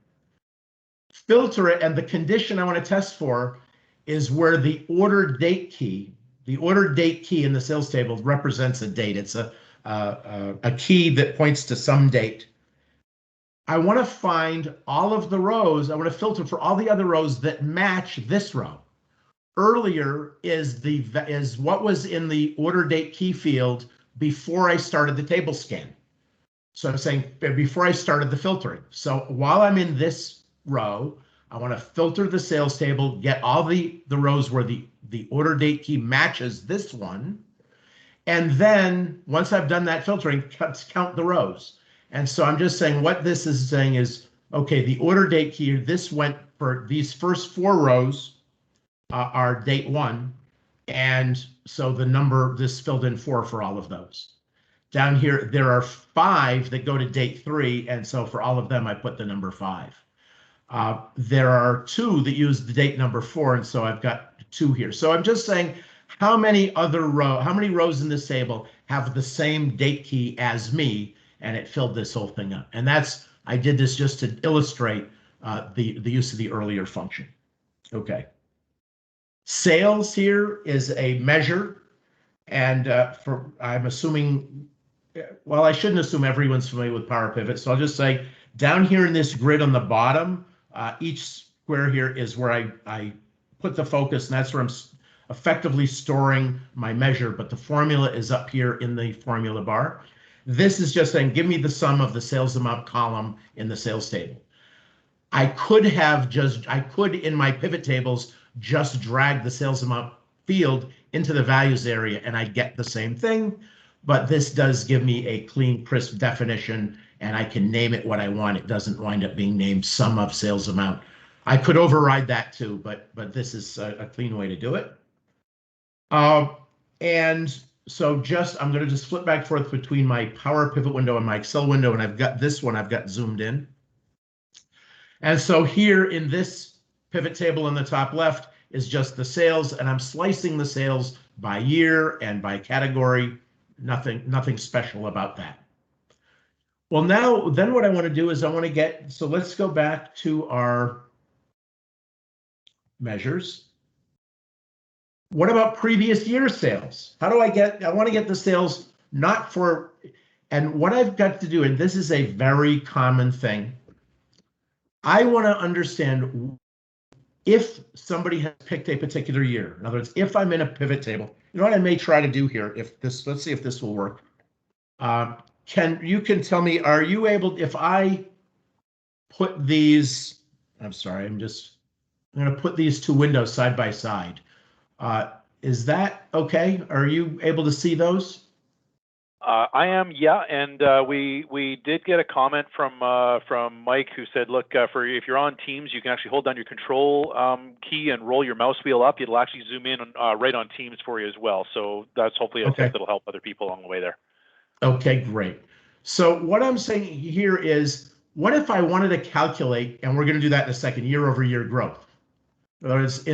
Filter it, and the condition I want to test for is where the order date key in the sales table represents a date. It's a key that points to some date. I want to find all of the rows. I want to filter for all the other rows that match this row. Earlier is what was in the order date key field before I started the table scan. So I'm saying before I started the filtering. So while I'm in this row, I want to filter the sales table, get all the rows where the order date key matches this one. And then once I've done that filtering, count the rows. And so I'm just saying what this is saying is, okay, the order date key, this went for these first 4 rows are date 1. And so the number, this filled in 4 for all of those. Down here, there are 5 that go to date 3. And so for all of them, I put the number 5. There are 2 that use the date number 4. And so I've got 2 here. So I'm just saying how many rows in this table have the same date key as me, and it filled this whole thing up. And I did this just to illustrate the use of the earlier function. Okay. Sales here is a measure, and I'm assuming, well, I shouldn't assume everyone's familiar with Power Pivot, so I'll just say down here in this grid on the bottom, each square here is where I put the focus, and that's where I'm effectively storing my measure, but the formula is up here in the formula bar. This is just saying, give me the sum of the sales amount column in the sales table. I could in my pivot tables just drag the sales amount field into the values area and I'd get the same thing, but this does give me a clean, crisp definition and I can name it what I want. It doesn't wind up being named sum of sales amount. I could override that too, but this is a clean way to do it. And so I'm going to just flip back and forth between my Power Pivot window and my Excel window, and I've got this one I've got zoomed in. And so here in this pivot table in the top left is just the sales, and I'm slicing the sales by year and by category. Nothing special about that. Well, then what I want to do is so let's go back to our measures. What about previous year sales? I want to get the sales not for, and what I've got to do, and this is a very common thing, I want to understand if somebody has picked a particular year. In other words, if I'm in a pivot table, you know what I may try to do here, let's see if this will work. You can tell me, are you able, if I put these, I'm sorry, I'm going to put these 2 windows side by side. Is that okay? Are you able to see those? I am, yeah, and we did get a comment from Mike who said, look, if you're on Teams, you can actually hold down your control key and roll your mouse wheel up. It'll actually zoom in right on Teams for you as well. So that's hopefully a tip that'll help other people along the way there. Okay, great. So what I'm saying here is, what if I wanted to calculate, and we're going to do that in a second, year-over-year growth. In other words,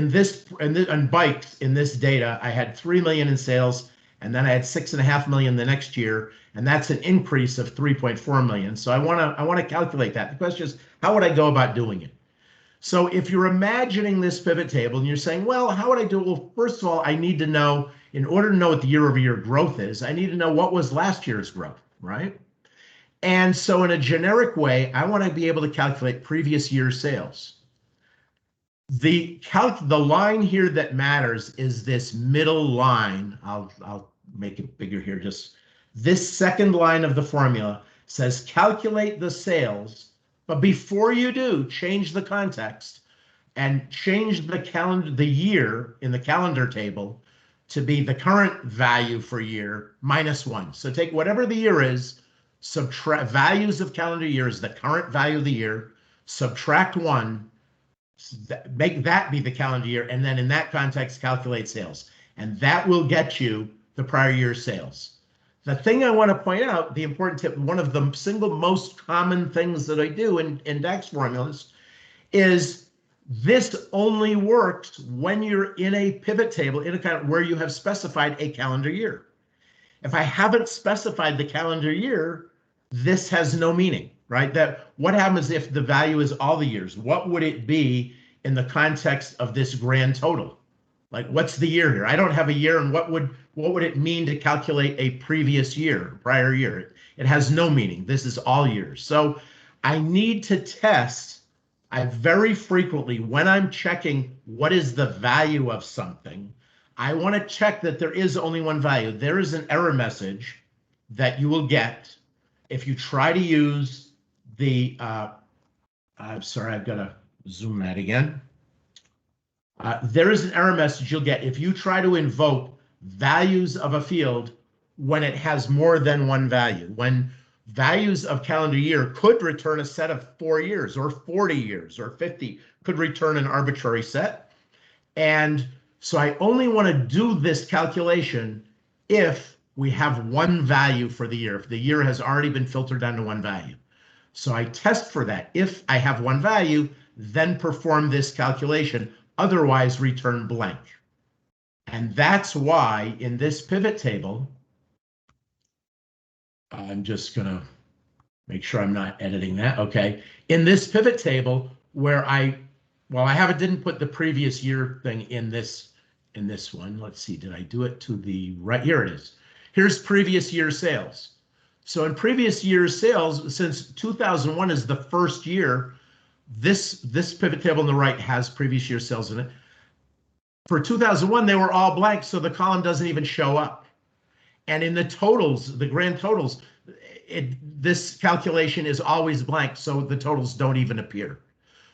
on bikes, in this data, I had 3 million in sales, and then I had 6.5 million the next year, and that's an increase of 3.4 million. So I want to calculate that. The question is, how would I go about doing it? So if you're imagining this pivot table and you're saying, well, how would I do it? Well, first of all, I need to know, in order to know what the year-over-year growth is, I need to know what was last year's growth, right? And so in a generic way, I want to be able to calculate previous year's sales. The line here that matters is this middle line. I'll make it bigger here. Just this second line of the formula says calculate the sales, but before you do, change the context and change the year in the calendar table to be the current value for year minus 1. So take whatever the year is, subtract values of calendar year is the current value of the year, subtract 1, make that be the calendar year, and then in that context, calculate sales. And that will get you the prior year's sales. The thing I want to point out, the important tip, one of the single most common things that I do in DAX formulas is this only works when you're in a pivot table, in a kind of where you have specified a calendar year. If I haven't specified the calendar year, this has no meaning, right? That what happens if the value is all the years? What would it be in the context of this grand total? Like, what's the year here? I don't have a year, and what would it mean to calculate a previous year, prior year? It has no meaning. This is all years. So I need to test. I very frequently, when I'm checking what is the value of something, I want to check that there is only one value. There is an error message that you will get if you try to use the, I'm sorry, I've got to zoom that again. There is an error message you'll get if you try to invoke values of a field when it has more than one value. When values of calendar year could return a set of 4 years or 40 years or 50, could return an arbitrary set. And so I only want to do this calculation if we have one value for the year, if the year has already been filtered down to one value. So I test for that. If I have one value, then perform this calculation, otherwise return blank. And that's why in this pivot table, I'm just going to make sure I'm not editing that. Okay. In this pivot table where I didn't put the previous year thing in this one. Let's see, did I do it to the right? Here it is. Here's previous year sales. So in previous year's sales, since 2001 is the first year, this pivot table on the right has previous year sales in it. For 2001, they were all blank, so the column doesn't even show up. And in the totals, the grand totals, this calculation is always blank, so the totals don't even appear.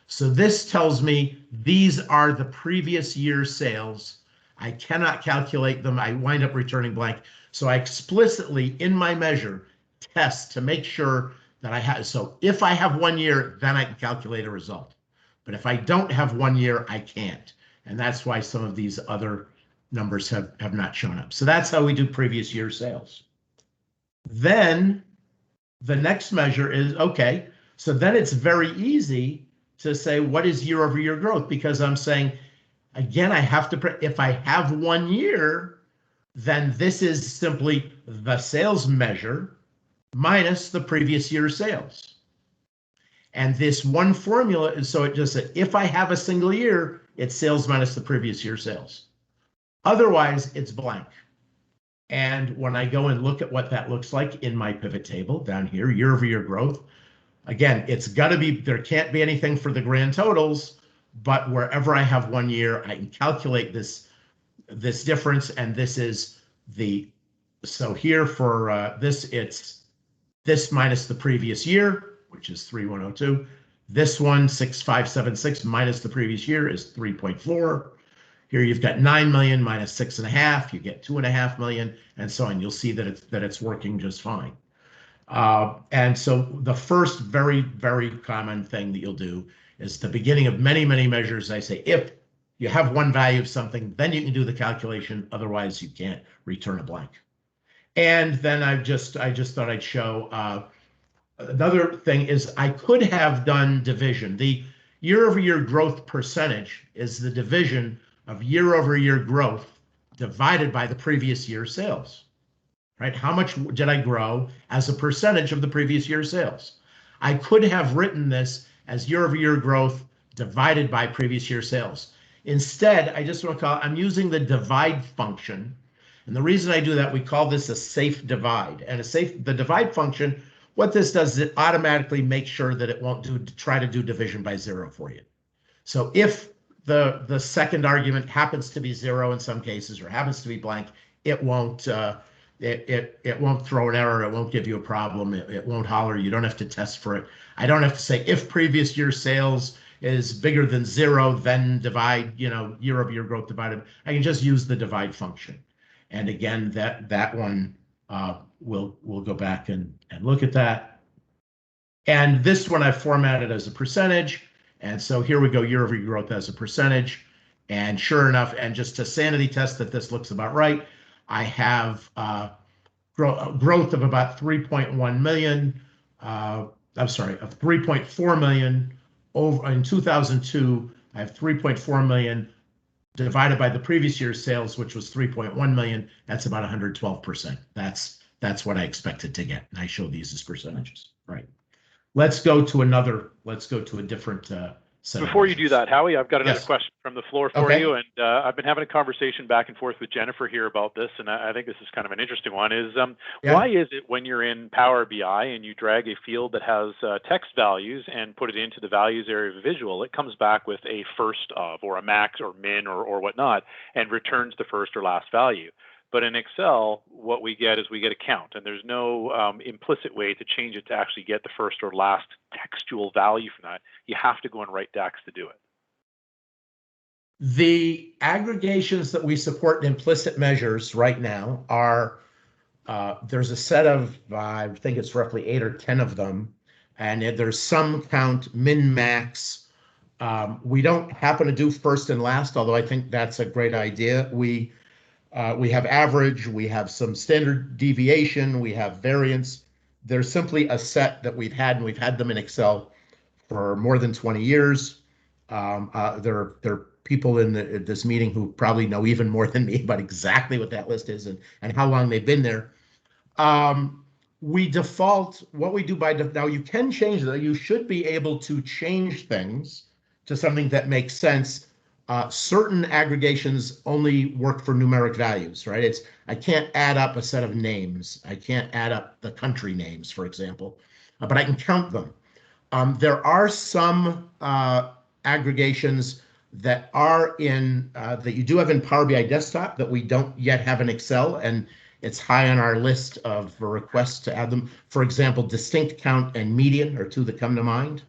So this tells me these are the previous year's sales. I cannot calculate them. I wind up returning blank. So I explicitly, in my measure, test to make sure that I have. So if I have 1 year, then I can calculate a result. But if I don't have 1 year, I can't. And that's why some of these other numbers have not shown up. So that's how we do previous year sales. Then the next measure is, okay, so then it's very easy to say, what is year over year growth? Because I'm saying, again, I have to, if I have 1 year, then this is simply the sales measure minus the previous year's sales. And this one formula is, so it just said, if I have a single year, it's sales minus the previous year's sales. Otherwise, it's blank. And when I go and look at what that looks like in my pivot table down here, year over year growth, again, it's got to be, there can't be anything for the grand totals, but wherever I have 1 year, I can calculate this difference. And this is the, so here for this, it's this minus the previous year, which is 3,102. This one, 6,576 minus the previous year is 3.4. Here you've got 9 million minus 6.5, you get 2.5 million, and so on. You'll see that it's working just fine. And so the first very, very common thing that you'll do is the beginning of many, many measures. I say, if you have one value of something, then you can do the calculation. Otherwise, you can't return a blank. And then I just thought I'd show another thing is I could have done division. The year-over-year growth percentage is the division of year-over-year growth divided by the previous year's sales, right? How much did I grow as a percentage of the previous year's sales? I could have written this as year-over-year growth divided by previous year sales. Instead, I just want to call, I'm using the divide function. And the reason I do that, we call this a safe divide. And the divide function, what this does is it automatically makes sure that it won't try to do division by 0 for you. So if the second argument happens to be 0 in some cases or happens to be blank, it won't it won't throw an error. It won't give you a problem. It won't holler. You don't have to test for it. I don't have to say if previous year sales is bigger than 0, then divide, year over year growth divided. I can just use the divide function. And again, that one we'll go back and look at that. And this one I formatted as a percentage. And so here we go, year over year growth as a percentage. And sure enough, and just to sanity test that this looks about right, I have growth of about 3.1 million. I'm sorry, of 3.4 million over in 2002. I have 3.4 million divided by the previous year's sales, which was 3.1 million. That's about 112%. That's what I expected to get. And I show these as percentages, right? Let's go to a different set. Before you do that, Howie, I've got another Yes. question from the floor for you. And I've been having a conversation back and forth with Jennifer here about this, and I think this is kind of an interesting one, is why is it when you're in Power BI and you drag a field that has text values and put it into the values area of visual, it comes back with a first of or a max or min or whatnot and returns the first or last value? But in Excel, what we get is we get a count, and there's no implicit way to change it to actually get the first or last textual value from that. You have to go and write DAX to do it. The aggregations that we support in implicit measures right now are There's a set of, I think it's roughly 8 or 10 of them, and there's sum, count, min, max. We don't happen to do first and last, although I think that's a great idea. We have average, we have some standard deviation, we have variance. There's simply a set that we've had, and we've had them in Excel for more than 20 years. There are people in this meeting who probably know even more than me about exactly what that list is and how long they've been there. We default, what we do now you can change that. You should be able to change things to something that makes sense. Certain aggregations only work for numeric values, right? I can't add up a set of names. I can't add up the country names, for example, but I can count them. There are some aggregations that are that you do have in Power BI Desktop that we don't yet have in Excel, and it's high on our list of requests to add them. For example, distinct count and median are two that come to mind.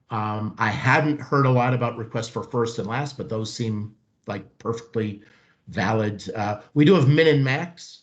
I hadn't heard a lot about requests for first and last, but those seem like perfectly valid. We do have min and max.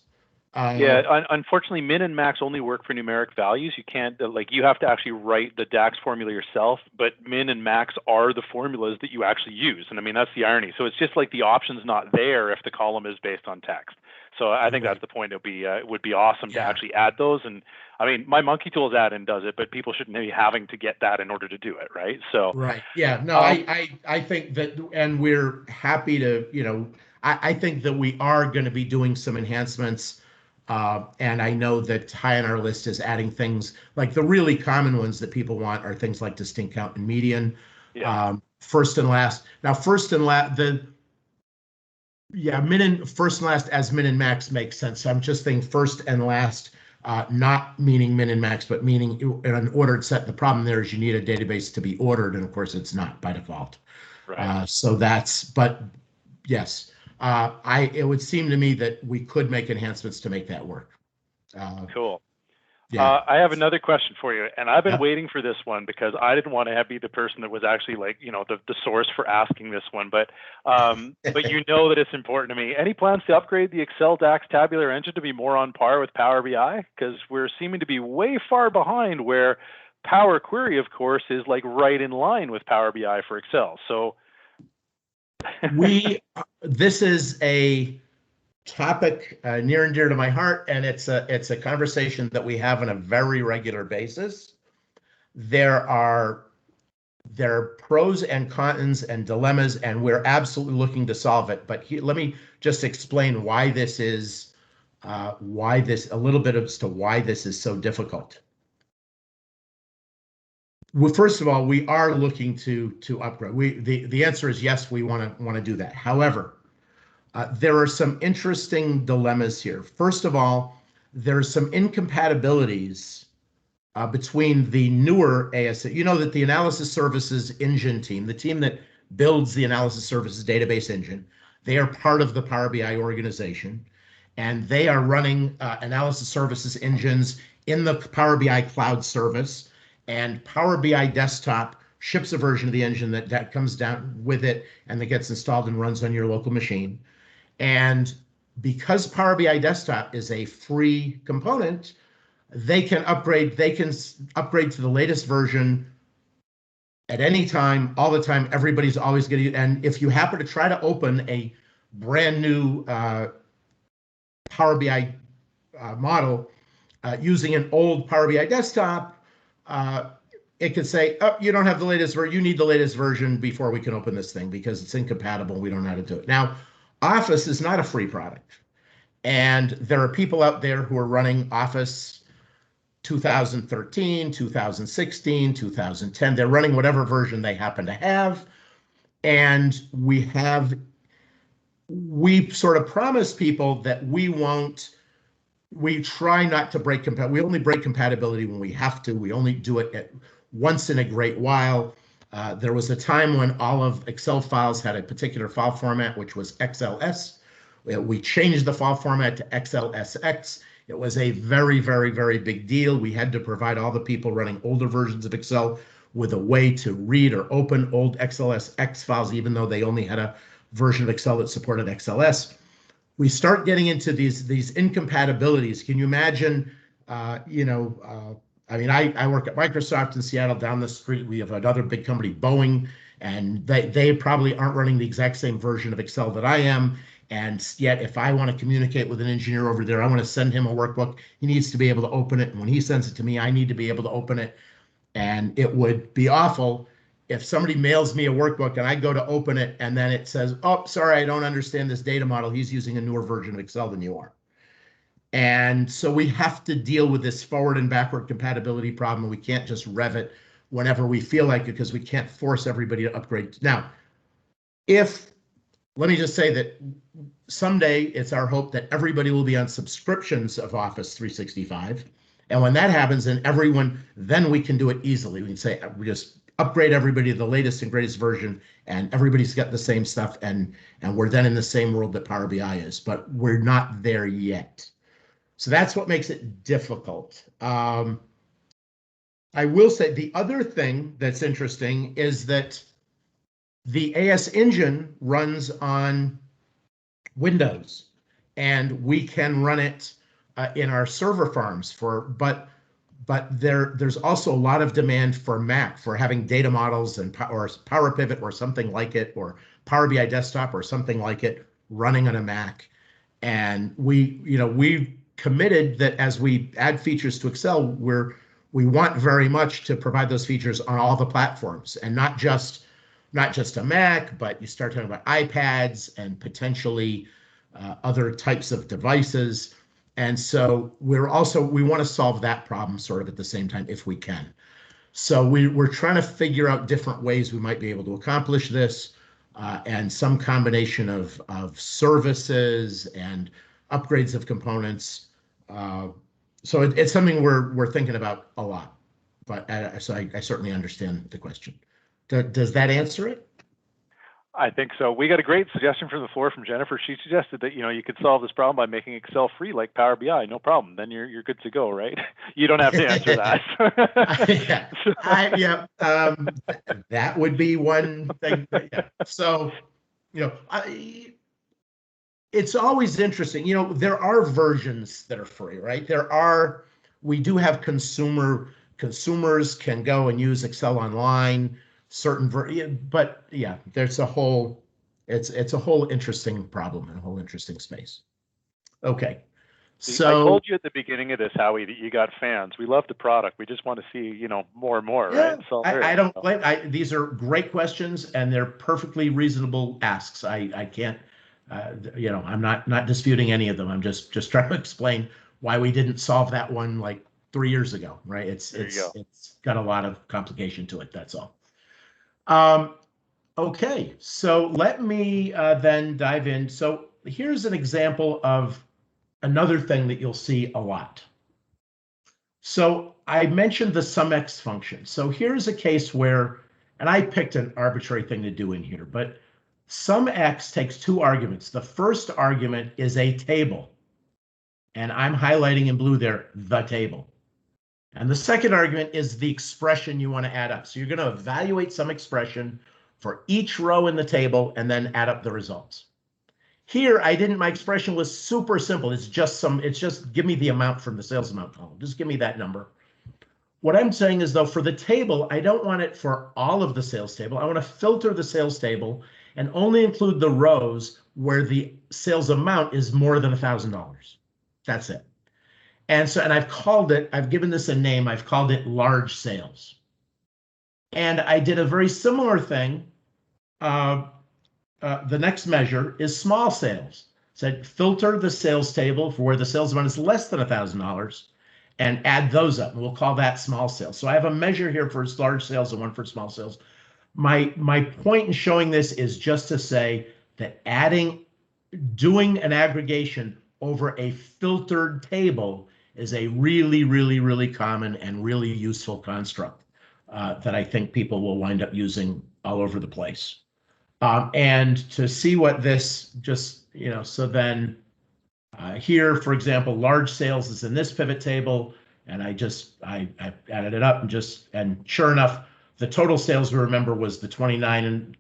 Unfortunately, min and max only work for numeric values. You can't, you have to actually write the DAX formula yourself, but min and max are the formulas that you actually use. And I mean, that's the irony. So it's just like the option's not there if the column is based on text. So I think that's the point. It would be awesome to actually add those. And I mean, my Monkey Tools add-in does it, but people shouldn't be having to get that in order to do it, right? So right, yeah, no, I think that, and we're happy to, I think that we are going to be doing some enhancements. And I know that high on our list is adding things like the really common ones that people want are things like distinct count and median, first and last. Now, first and last, first and last as min and max makes sense. So I'm just thinking first and last, not meaning min and max, but meaning in an ordered set. The problem there is you need a database to be ordered, and of course it's not by default. Right. But yes. It would seem to me that we could make enhancements to make that work. Cool. Yeah. I have another question for you, and I've been waiting for this one because I didn't want to be the person that was actually the source for asking this one, but you know that it's important to me. Any plans to upgrade the Excel DAX tabular engine to be more on par with Power BI? Because we're seeming to be way far behind where Power Query, of course, is right in line with Power BI for Excel. So this is a topic near and dear to my heart, and it's a conversation that we have on a very regular basis. There are pros and cons and dilemmas, and we're absolutely looking to solve it. But let me just explain why this is a little bit as to why this is so difficult. Well, first of all, we are looking to upgrade. The answer is yes, we want to do that. However, there are some interesting dilemmas here. First of all, there's some incompatibilities between the newer ASA. You know that the analysis services engine team, the team that builds the analysis services database engine, they are part of the Power BI organization, and they are running analysis services engines in the Power BI cloud service. And Power BI Desktop ships a version of the engine that comes down with it and that gets installed and runs on your local machine. And because Power BI Desktop is a free component, they can upgrade to the latest version at any time, all the time. Everybody's always getting it. And if you happen to try to open a brand new Power BI model using an old Power BI Desktop, it could say, oh, you don't have the latest version. You need the latest version before we can open this thing because it's incompatible. We don't know how to do it. Now, Office is not a free product. And there are people out there who are running Office 2013, 2016, 2010. They're running whatever version they happen to have. And we sort of promise people that we try not to break compatibility. We only break compatibility when we have to. We only do it once in a great while. There was a time when all of Excel files had a particular file format, which was XLS. We changed the file format to XLSX. It was a very, very, very big deal. We had to provide all the people running older versions of Excel with a way to read or open old XLSX files, even though they only had a version of Excel that supported XLS. we start getting into these incompatibilities. Can you imagine, I mean, I work at Microsoft in Seattle. Down the street, we have another big company, Boeing, and they probably aren't running the exact same version of Excel that I am. And yet, if I want to communicate with an engineer over there, I want to send him a workbook, he needs to be able to open it. And when he sends it to me, I need to be able to open it. And it would be awful if somebody mails me a workbook and I go to open it and then it says, oh, sorry, I don't understand this data model. He's using a newer version of Excel than you are. And so we have to deal with this forward and backward compatibility problem. We can't just rev it whenever we feel like it, because we can't force everybody to upgrade. Now, let me just say that someday it's our hope that everybody will be on subscriptions of Office 365. And when that happens, then we can do it easily. We can say, we just upgrade everybody to the latest and greatest version, and everybody's got the same stuff, and we're then in the same world that Power BI is, but we're not there yet. So that's what makes it difficult. I will say the other thing that's interesting is that the AS engine runs on Windows, and we can run it in our server farms but there's also a lot of demand for Mac for having data models or Power Pivot or something like it, or Power BI Desktop or something like it running on a Mac. And we've committed that as we add features to Excel, we want very much to provide those features on all the platforms, and not just a Mac, but you start talking about iPads and potentially other types of devices. And so we want to solve that problem sort of at the same time if we can. So we're trying to figure out different ways we might be able to accomplish this, and some combination of services and upgrades of components. So it's something we're thinking about a lot. But so I certainly understand the question. Does that answer it? I think so. We got a great suggestion from the floor from Jennifer. She suggested that you could solve this problem by making Excel free like Power BI. No problem. Then you're good to go, right? You don't have to answer that. That would be one thing. Yeah. So, it's always interesting. There are versions that are free, right? We do have consumers can go and use Excel online. But yeah, it's a whole interesting problem and a whole interesting space. Okay. So I told you at the beginning of this, Howie, that you got fans. We love the product. We just want to see, more and more, yeah, right? So I don't blame. These are great questions, and they're perfectly reasonable asks. I can't, I'm not disputing any of them. I'm just trying to explain why we didn't solve that one like 3 years ago, right? It's got a lot of complication to it. That's all. Okay, so let me then dive in. So here's an example of another thing that you'll see a lot. So I mentioned the SumX function. So here's a case where, and I picked an arbitrary thing to do in here, but SumX takes two arguments. The first argument is a table, and I'm highlighting in blue there, the table. And the second argument is the expression you want to add up. So you're going to evaluate some expression for each row in the table and then add up the results. Here, my expression was super simple. It's just give me the amount from the sales amount column. Just give me that number. What I'm saying is, though, for the table, I don't want it for all of the sales table. I want to filter the sales table and only include the rows where the sales amount is more than $1,000. That's it. And I've given this a name. I've called it large sales. And I did a very similar thing. The next measure is small sales. Said filter the sales table for where the sales amount is less than $1,000 and add those up. And we'll call that small sales. So I have a measure here for large sales and one for small sales. My point in showing this is just to say that doing an aggregation over a filtered table is a really, really, really common and really useful construct that I think people will wind up using all over the place. And to see what this so then here, for example, large sales is in this pivot table, and I added it up and sure enough, the total sales we remember was the 29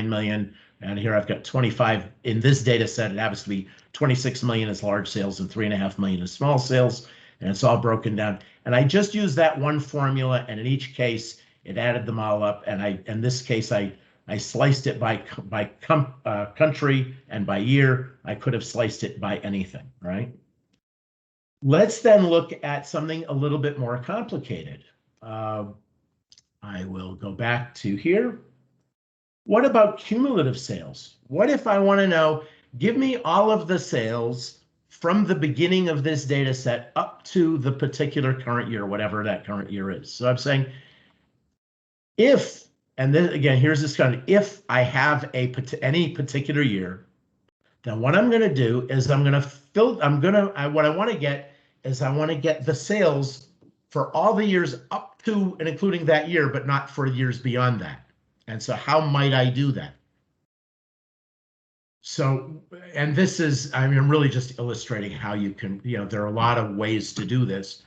million And here I've got 25 in this data set. It happens to be 26 million is large sales and 3.5 million is small sales. And it's all broken down. And I just used that one formula, and in each case, it added them all up. And in this case, I sliced it by country and by year. I could have sliced it by anything, right? Let's then look at something a little bit more complicated. I will go back to here. What about cumulative sales? What if I want to know, give me all of the sales from the beginning of this data set up to the particular current year, whatever that current year is. So I'm saying if, and then again, here's this kind of, if I have any particular year, then what I'm going to do is what I want to get is I want to get the sales for all the years up to and including that year, but not for years beyond that. And so how might I do that? So, and this is, I'm really just illustrating how you can, there are a lot of ways to do this.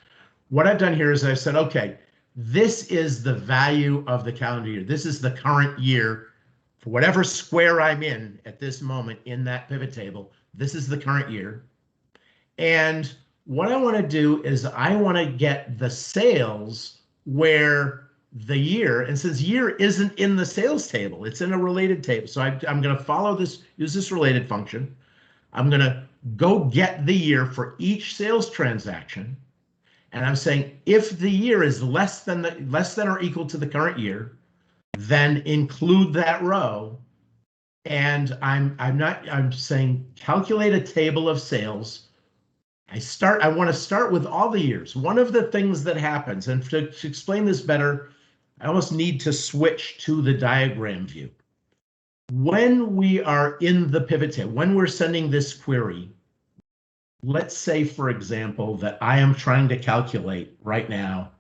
What I've done here is I've said, okay, this is the value of the calendar year. This is the current year for whatever square I'm in at this moment in that pivot table. This is the current year. And what I want to do is I want to get the sales where the year, and since year isn't in the sales table, it's in a related table. So I'm going to follow this, use this related function. I'm going to go get the year for each sales transaction. And I'm saying if the year is less than or equal to the current year, then include that row. And I'm saying calculate a table of sales. I want to start with all the years. One of the things that happens, and to explain this better, I almost need to switch to the diagram view. When we are in the pivot table, when we're sending this query, let's say, for example, that I am trying to calculate right now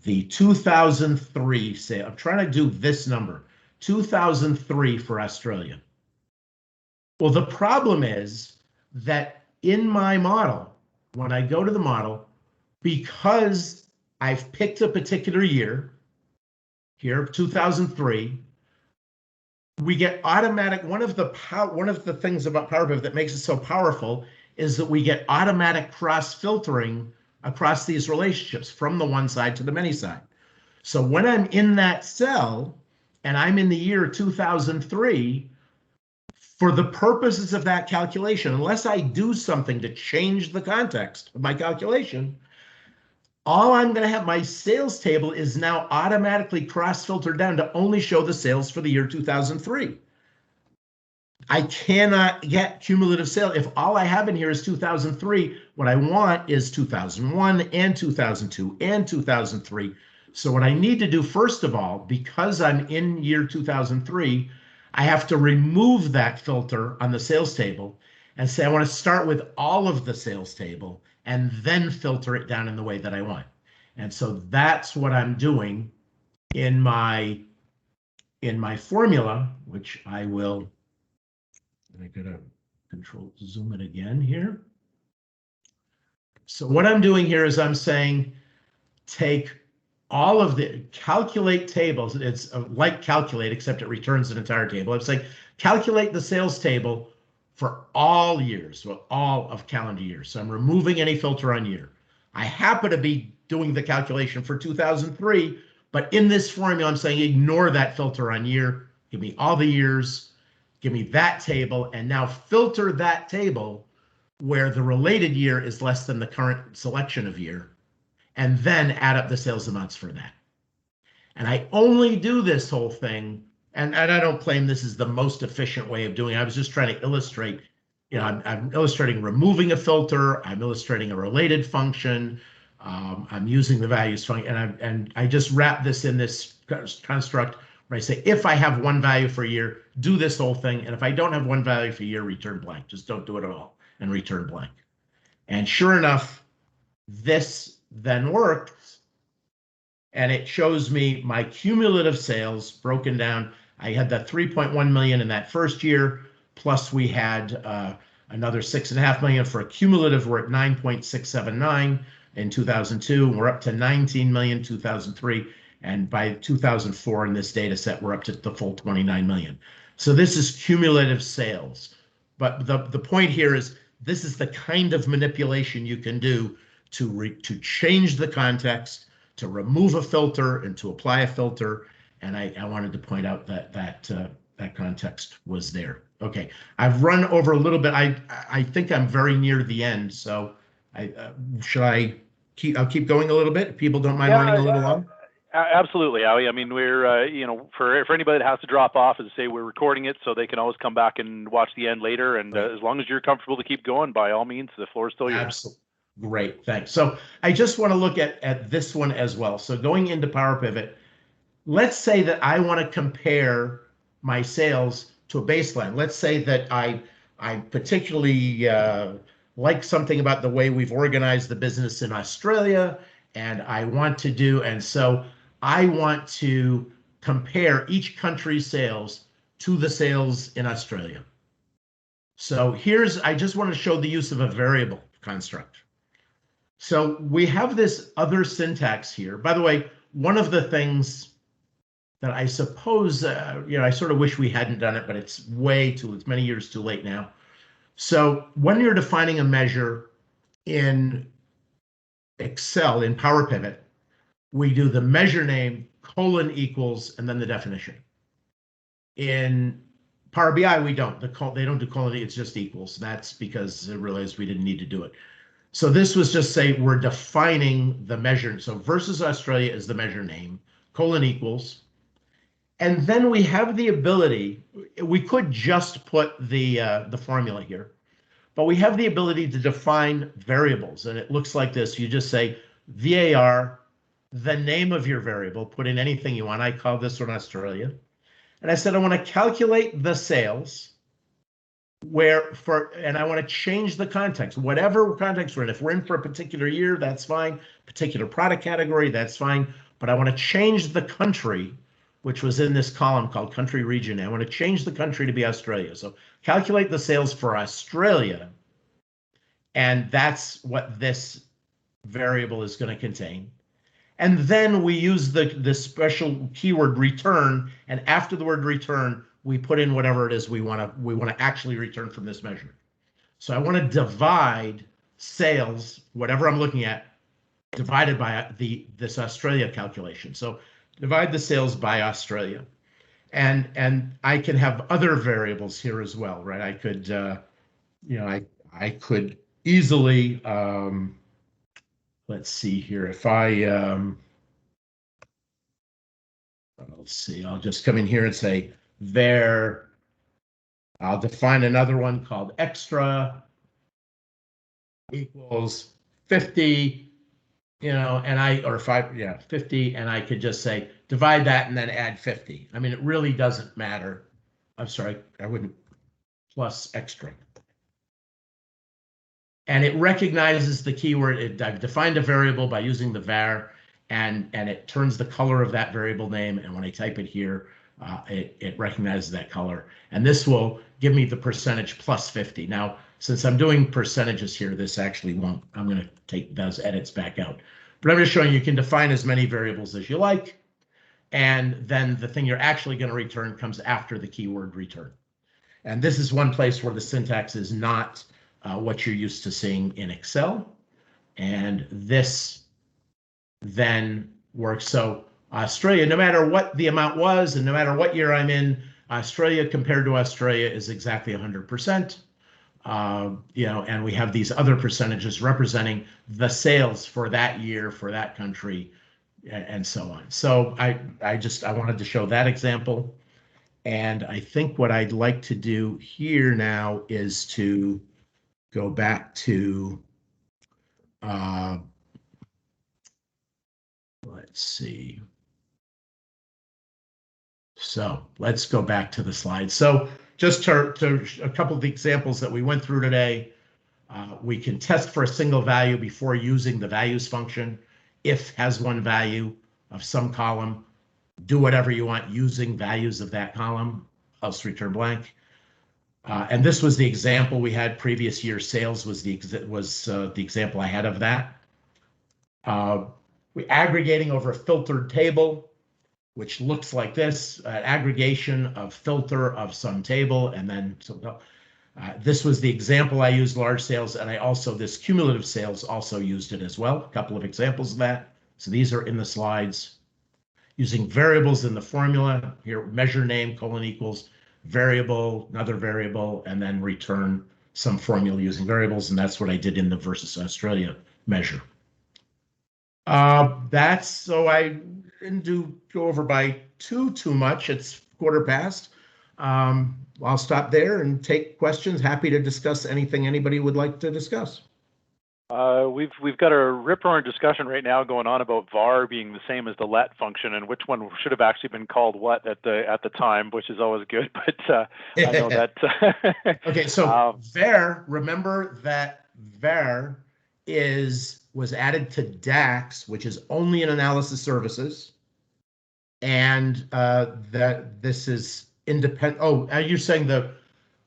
the 2003 sale. I'm trying to do this number, 2003 for Australia. Well, the problem is that in my model, when I go to the model, because I've picked a particular year, here, 2003, we get automatic, one of the things about Power Pivot that makes it so powerful is that we get automatic cross-filtering across these relationships from the one side to the many side. So when I'm in that cell and I'm in the year 2003, for the purposes of that calculation, unless I do something to change the context of my calculation, all I'm going to have, my sales table is now automatically cross-filtered down to only show the sales for the year 2003. I cannot get cumulative sales. If all I have in here is 2003, what I want is 2001 and 2002 and 2003. So what I need to do, first of all, because I'm in year 2003, I have to remove that filter on the sales table and say I want to start with all of the sales table and then filter it down in the way that I want. And so that's what I'm doing in my formula, which I will, I gotta control zoom it again here. So what I'm doing here is I'm saying take all of the calculate tables. It's like calculate, except it returns an entire table. I'm saying calculate the sales table for all years, so all of calendar years. So I'm removing any filter on year. I happen to be doing the calculation for 2003, but in this formula, I'm saying ignore that filter on year. Give me all the years, give me that table, and now filter that table where the related year is less than the current selection of year, and then add up the sales amounts for that. And I only do this whole thing, and I don't claim this is the most efficient way of doing it. I was just trying to illustrate, I'm illustrating removing a filter, I'm illustrating a related function, I'm using the values function, and I just wrap this in this construct where I say, if I have one value for a year, do this whole thing, and if I don't have one value for a year, return blank. Just don't do it at all and return blank. And sure enough, this then works, and it shows me my cumulative sales broken down. I had that 3.1 million in that first year, plus we had another 6.5 million for a cumulative. We're at 9.679 in 2002, and we're up to 19 million 2003, and by 2004 in this data set, we're up to the full 29 million. So this is cumulative sales. But the point here is this is the kind of manipulation you can do to change the context, to remove a filter and to apply a filter. And I wanted to point out that context was there. Okay, I've run over a little bit. I think I'm very near the end. So I'll keep going a little bit if people don't mind running a little long. Absolutely, Howie. I mean, we're for anybody that has to drop off, as I say, we're recording it so they can always come back and watch the end later. And as long as you're comfortable to keep going, by all means, the floor is still yours. Absolutely. Great, thanks. So I just want to look at this one as well. So going into Power Pivot, let's say that I want to compare my sales to a baseline. Let's say that I particularly like something about the way we've organized the business in Australia, and I want to compare each country's sales to the sales in Australia. So I just want to show the use of a variable construct. So we have this other syntax here. By the way, one of the things that I suppose, I sort of wish we hadn't done it, but it's many years too late now. So when you're defining a measure in Excel, in Power Pivot, we do the measure name, equals, and then the definition. In Power BI, we don't. They don't do colon, it's just equals. That's because they realized we didn't need to do it. So this was just say we're defining the measure. So versus Australia is the measure name, equals. And then we have the ability, we could just put the formula here, but we have the ability to define variables. And it looks like this. You just say VAR, the name of your variable, put in anything you want. I call this one Australia. And I said, I want to calculate the sales and I want to change the context, whatever context we're in. If we're in for a particular year, that's fine. Particular product category, that's fine. But I want to change the country, which was in this column called country region. I want to change the country to be Australia. So calculate the sales for Australia. And that's what this variable is going to contain. And then we use the special keyword return. And after the word return, we put in whatever it is we want to actually return from this measure. So I want to divide sales, whatever I'm looking at, divided by this Australia calculation. So divide the sales by Australia. And I can have other variables here as well, right? I could, I could easily, let's see here. If let's see, I'll just come in here and say I'll define another one called extra equals 50, or 50, and I could just say divide that and then add 50. I mean, it really doesn't matter. I'm sorry, I wouldn't, plus extra. And it recognizes the keyword. I've defined a variable by using the var, and it turns the color of that variable name. And when I type it here, it recognizes that color. And this will give me the percentage plus 50. Now, since I'm doing percentages here, this actually won't. I'm going to take those edits back out. But I'm just showing you can define as many variables as you like. And then the thing you're actually going to return comes after the keyword return. And this is one place where the syntax is not what you're used to seeing in Excel. And this then works. So Australia, no matter what the amount was and no matter what year I'm in, Australia compared to Australia is exactly 100%. And we have these other percentages representing the sales for that year, for that country, and so on. So I wanted to show that example. And I think what I'd like to do here now is to go back to, let's see. So let's go back to the slide. So just to a couple of the examples that we went through today, we can test for a single value before using the values function. If has one value of some column, do whatever you want using values of that column, else return blank. And this was the example we had previous year. Sales was the example I had of that. We're aggregating over a filtered table. which looks like this, aggregation of filter of some table, and then this was the example I used, large sales, and I also, this cumulative sales also used it as well. A couple of examples of that. So these are in the slides. Using variables in the formula, here measure name, colon equals, variable, another variable, and then return some formula using variables, and that's what I did in the versus Australia measure. That's, so I didn't go over by too much. It's quarter past. I'll stop there and take questions. Happy to discuss anything anybody would like to discuss. We've got a rip-roaring discussion right now going on about var being the same as the let function, and which one should have actually been called what at the time, which is always good. But I know that. Okay, so var. Remember that var was added to DAX, which is only in analysis services, and that this is independent. Oh, are you saying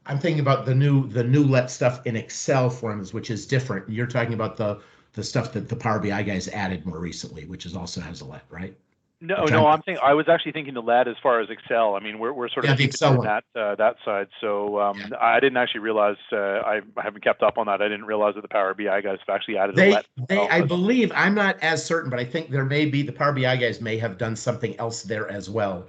I'm thinking about the new let stuff in Excel forms, which is different. You're talking about the stuff that the Power BI guys added more recently, which is also has a let, right? No, I was actually thinking the let as far as Excel. I mean, we're sort of keeping that side. So I didn't actually realize, I haven't kept up on that. I didn't realize that the Power BI guys have actually added a let. I believe, I'm not as certain, but I think there may be, the Power BI guys may have done something else there as well.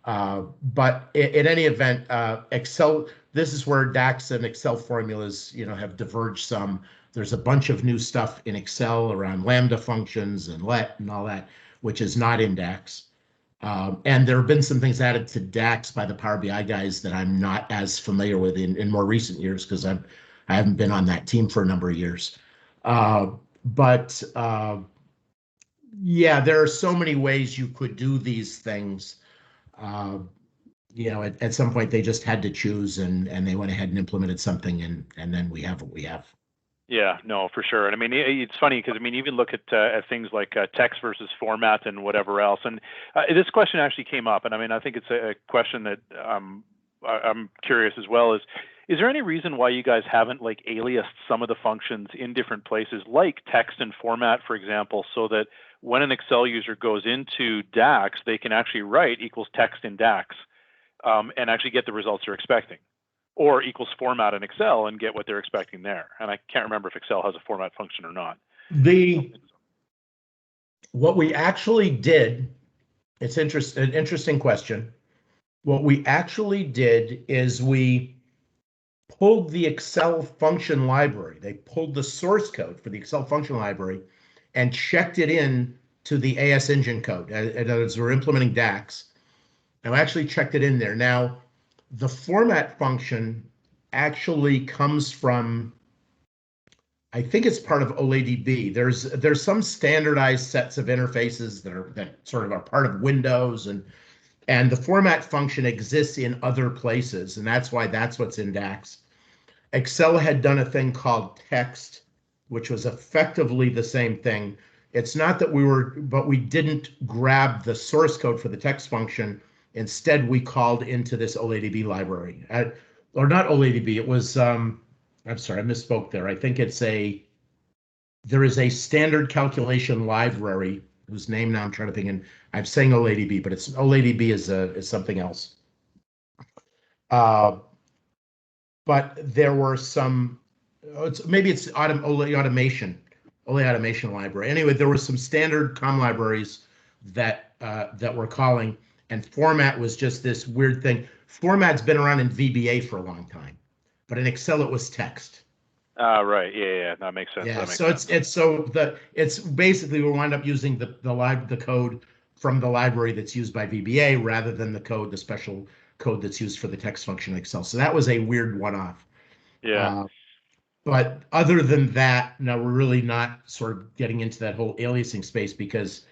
But in any event, Excel, this is where DAX and Excel formulas, have diverged some. There's a bunch of new stuff in Excel around lambda functions and let and all that, which is not in DAX. And there have been some things added to DAX by the Power BI guys that I'm not as familiar with in more recent years, because I haven't been on that team for a number of years. Yeah, there are so many ways you could do these things. At some point they just had to choose, and they went ahead and implemented something, and then we have what we have. Yeah, no, for sure. And I mean, it's funny because, I mean, even look at things like text versus format and whatever else. And this question actually came up, and I mean, I think it's a question that I'm curious as well. Is there any reason why you guys haven't aliased some of the functions in different places, like text and format, for example, so that when an Excel user goes into DAX, they can actually write equals text in DAX and actually get the results they're expecting, or equals format in Excel and get what they're expecting there. And I can't remember if Excel has a format function or not. What we actually did, it's an interesting question. What we actually did is we pulled the Excel function library. They pulled the source code for the Excel function library and checked it in to the AS engine code. As we're implementing DAX, and we actually checked it in there. Now, the format function actually comes from, I think it's part of OLADB. There's some standardized sets of interfaces that sort of are part of Windows, and the format function exists in other places, and that's what's in DAX. Excel had done a thing called text, which was effectively the same thing. It's not that we didn't grab the source code for the text function. Instead, we called into this OLADB library, or not OLADB. It was, I'm sorry, I misspoke there. I think there is a standard calculation library whose name now I'm trying to think, and I'm saying OLADB, but OLADB is something else. But there were some, maybe it's OLE automation library. Anyway, there were some standard COM libraries that we're calling, and format was just this weird thing. Format's been around in VBA for a long time, but in Excel it was text. Right. Yeah. That makes sense. Yeah. It's basically we wind up using the code from the library that's used by VBA rather than the special code that's used for the text function in Excel. So that was a weird one-off. Yeah. But other than that, no, we're really not sort of getting into that whole aliasing space, because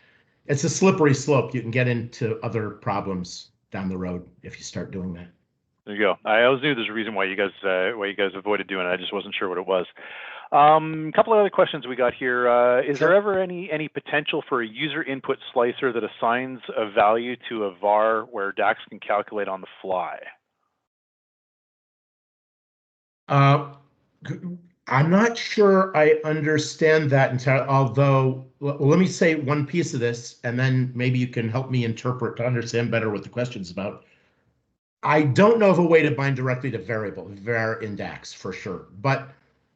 it's a slippery slope. You can get into other problems down the road if you start doing that. There you go. I always knew there's a reason why you guys avoided doing it. I just wasn't sure what it was. A couple of other questions we got here. Is there ever any potential for a user input slicer that assigns a value to a var where DAX can calculate on the fly? I'm not sure I understand that entirely, although, let me say one piece of this, and then maybe you can help me interpret to understand better what the question's about. I don't know of a way to bind directly to variable, var index for sure, but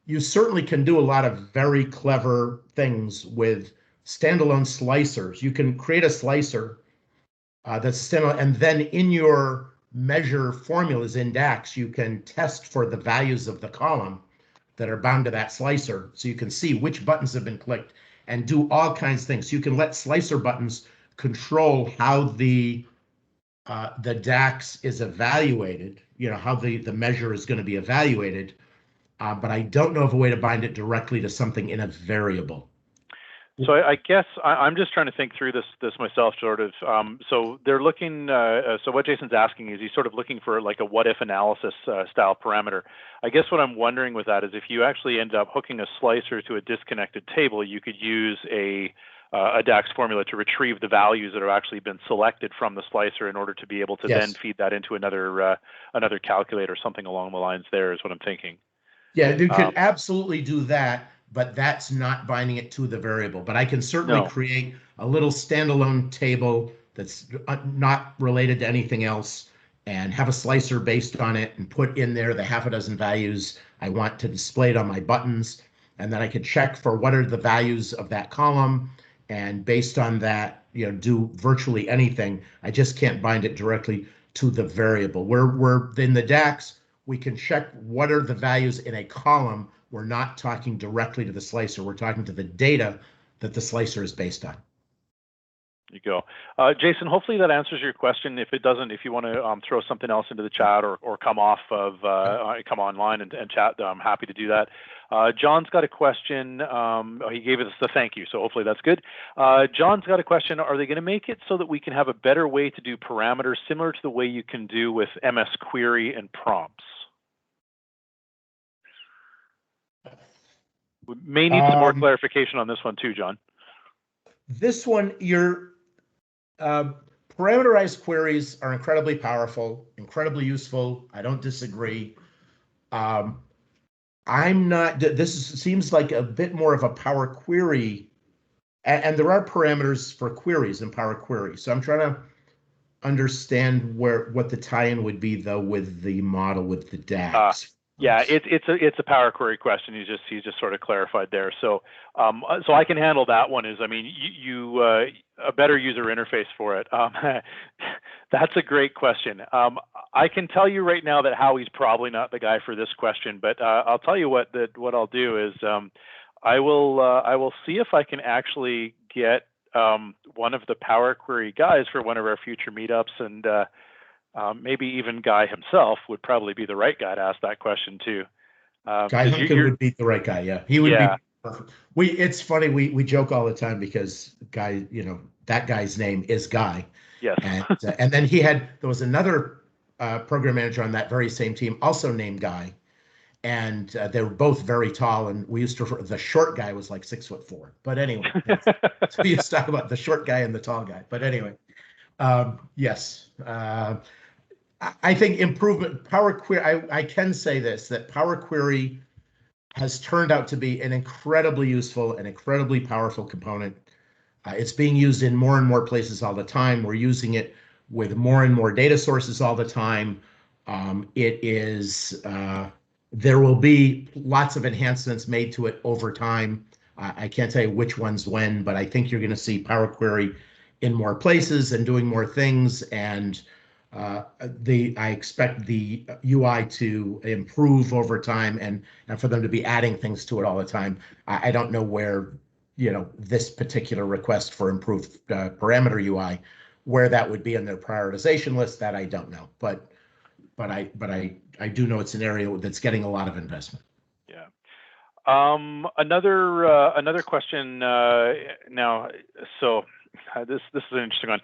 you certainly can do a lot of very clever things with standalone slicers. You can create a slicer that's standalone, and then in your measure formulas in DAX, you can test for the values of the column that are bound to that slicer, so you can see which buttons have been clicked and do all kinds of things. So you can let slicer buttons control how the DAX is evaluated, how the measure is going to be evaluated, but I don't know of a way to bind it directly to something in a variable. So I guess I'm just trying to think through this myself, sort of. So they're looking. So what Jason's asking is he's sort of looking for like a what-if analysis style parameter. I guess what I'm wondering with that is if you actually end up hooking a slicer to a disconnected table, you could use a DAX formula to retrieve the values that have actually been selected from the slicer in order to be able to then feed that into another calculator, something along the lines there is what I'm thinking. Yeah, you could absolutely do that, but that's not binding it to the variable. But I can certainly create a little standalone table that's not related to anything else and have a slicer based on it and put in there the half a dozen values I want to display it on my buttons. And then I could check for what are the values of that column. And based on that, do virtually anything. I just can't bind it directly to the variable. We're in the DAX, we can check what are the values in a column. We're not talking directly to the slicer. We're talking to the data that the slicer is based on. You go. Jason, hopefully that answers your question. If it doesn't, if you want to throw something else into the chat or come online and chat, I'm happy to do that. John's got a question. He gave us the thank you, so hopefully that's good. John's got a question. Are they going to make it so that we can have a better way to do parameters similar to the way you can do with MS Query and prompts? We may need some more clarification on this one too, John. This one, your parameterized queries are incredibly powerful, incredibly useful. I don't disagree. Seems like a bit more of a Power Query, and there are parameters for queries in Power Query. So I'm trying to understand what the tie-in would be though with the model with the DAX. Yeah, it's a Power Query question. He's just sort of clarified there. So so I can handle that one. I mean, you a better user interface for it. That's a great question. I can tell you right now that Howie's probably not the guy for this question, but I'll tell you what I'll do is I will see if I can actually get one of the Power Query guys for one of our future meetups, and maybe even Guy himself would probably be the right guy to ask that question too. Guy Hunkin would be the right guy. Yeah, he would be perfect. It's funny, we joke all the time because Guy, that guy's name is Guy. Yes. And then there was another program manager on that very same team, also named Guy, and they were both very tall. And we used to the short guy was like 6'4". But anyway, so we used to talk about the short guy and the tall guy. But anyway, yes. I think improvement Power Query. I can say this, that Power Query has turned out to be an incredibly useful and incredibly powerful component. It's being used in more and more places all the time. We're using it with more and more data sources all the time. There will be lots of enhancements made to it over time. I can't tell you which ones when, but I think you're going to see Power Query in more places and doing more things. And I expect the UI to improve over time and for them to be adding things to it all the time. I don't know where, this particular request for improved parameter UI, where that would be in their prioritization list, that I don't know. But I do know it's an area that's getting a lot of investment. Yeah. Another question now. So this is an interesting one.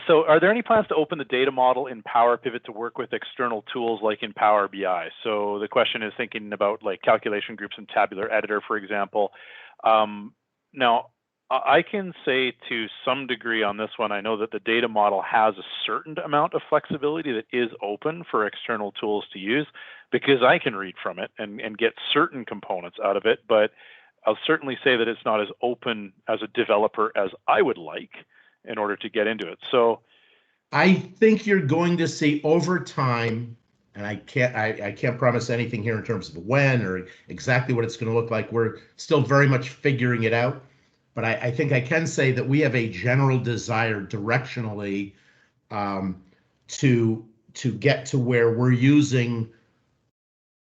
So are there any plans to open the data model in Power Pivot to work with external tools like in Power BI? So the question is thinking about like calculation groups and tabular editor, for example. Now, I can say to some degree on this one, I know that the data model has a certain amount of flexibility that is open for external tools to use because I can read from it and get certain components out of it. But I'll certainly say that it's not as open as a developer as I would like in order to get into it. So I think you're going to see over time, and I can't promise anything here in terms of when or exactly what it's going to look like. We're still very much figuring it out. But I think I can say that we have a general desire directionally um, to get to where we're using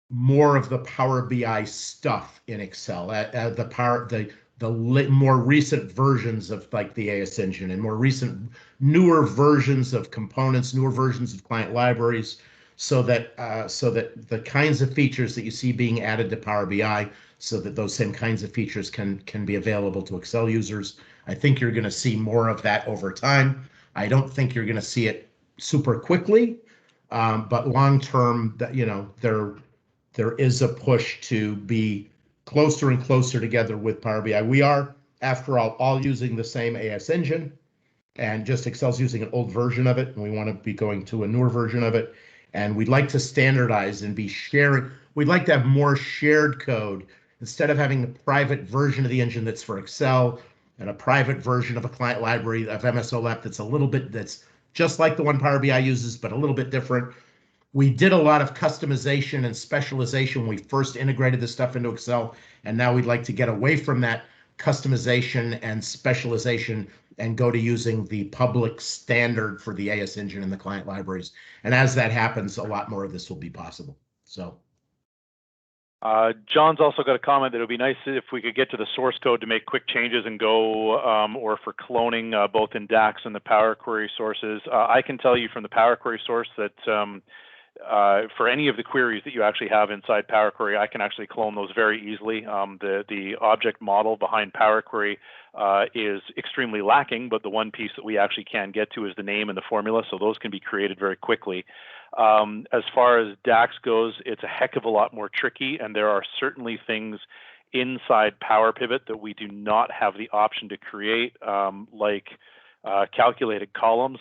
more of the Power BI stuff in Excel. The more recent versions of like the AS engine and more recent newer versions of components, newer versions of client libraries, so that the kinds of features that you see being added to Power BI, so that those same kinds of features can be available to Excel users. I think you're going to see more of that over time. I don't think you're going to see it super quickly, but long term, there is a push to be closer and closer together with Power BI. We are, after all using the same AS engine, and just Excel's using an old version of it, and we want to be going to a newer version of it. And we'd like to standardize and be sharing. We'd like to have more shared code instead of having the private version of the engine that's for Excel and a private version of a client library of MSOLAP that's just like the one Power BI uses, but a little bit different. We did a lot of customization and specialization when we first integrated this stuff into Excel, and now we'd like to get away from that customization and specialization and go to using the public standard for the AS engine and the client libraries. And as that happens, a lot more of this will be possible. So. John's also got a comment that it would be nice if we could get to the source code to make quick changes and go, or for cloning both in DAX and the Power Query sources. I can tell you from the Power Query source that for any of the queries that you actually have inside Power Query, I can actually clone those very easily. The object model behind Power Query is extremely lacking, but the one piece that we actually can get to is the name and the formula, so those can be created very quickly. As far as DAX goes, it's a heck of a lot more tricky, and there are certainly things inside Power Pivot that we do not have the option to create, like calculated columns.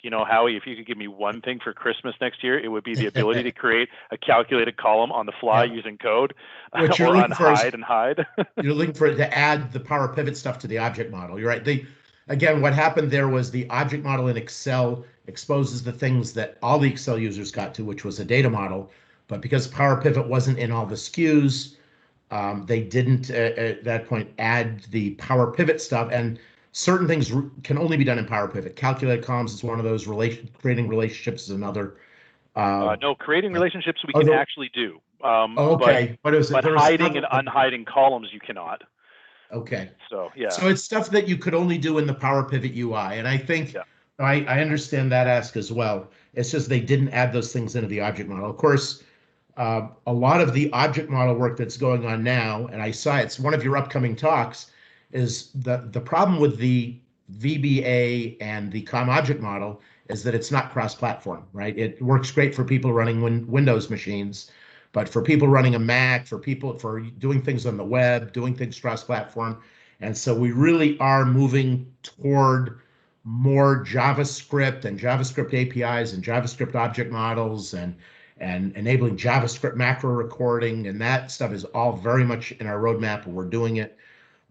You know, Howie, if you could give me one thing for Christmas next year, it would be the ability to create a calculated column on the fly using code, or unhide and hide. You're looking for it to add the Power Pivot stuff to the object model. You're right. Again, what happened there was the object model in Excel exposes the things that all the Excel users got to, which was a data model. But because Power Pivot wasn't in all the SKUs, they didn't at that point add the Power Pivot stuff. And certain things can only be done in Power Pivot. Calculated columns is one of those. Creating relationships is another. No, creating relationships we can actually do. Okay. But hiding and unhiding columns you cannot. Okay. So yeah. So it's stuff that you could only do in the Power Pivot UI, and I think I understand that ask as well. It's just they didn't add those things into the object model. Of course, a lot of the object model work that's going on now, and I saw it's one of your upcoming talks, is the problem with the VBA and the COM object model is that it's not cross-platform, right? It works great for people running Windows machines, but for people running a Mac, for doing things on the web, doing things cross-platform. And so we really are moving toward more JavaScript and JavaScript APIs and JavaScript object models and enabling JavaScript macro recording. And that stuff is all very much in our roadmap, and we're doing it.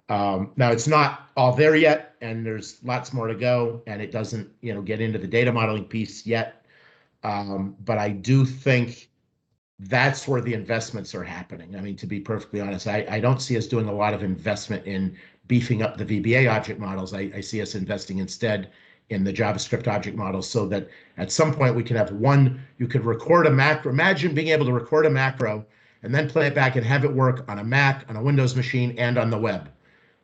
Now it's not all there yet, and there's lots more to go, and it doesn't, get into the data modeling piece yet. But I do think that's where the investments are happening. I mean, to be perfectly honest, I don't see us doing a lot of investment in beefing up the VBA object models. I see us investing instead in the JavaScript object models, so that at some point we can have you could record a macro. Imagine being able to record a macro and then play it back and have it work on a Mac, on a Windows machine, and on the web.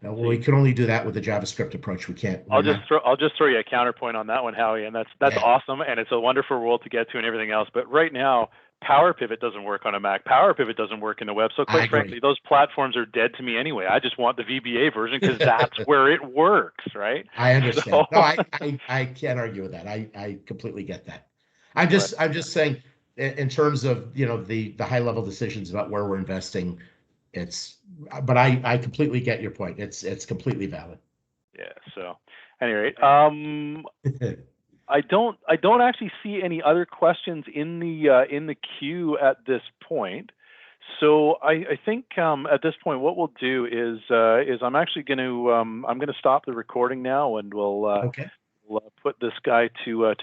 Well, we can only do that with the JavaScript approach. We can't. I'll just throw you a counterpoint on that one, Howie, and that's awesome, and it's a wonderful world to get to and everything else. But right now, Power Pivot doesn't work on a Mac. Power Pivot doesn't work in the web. So quite frankly, those platforms are dead to me anyway. I just want the VBA version because that's where it works, right? I understand. So, no, I can't argue with that. I completely get that. I'm just saying, in terms of the high level decisions about where we're investing, but I completely get your point. It's completely valid. Yeah. So, anyway, I don't actually see any other questions in the queue at this point. So I think at this point what we'll do is I'm actually going to I'm going to stop the recording now, and we'll Okay. we'll put this guy to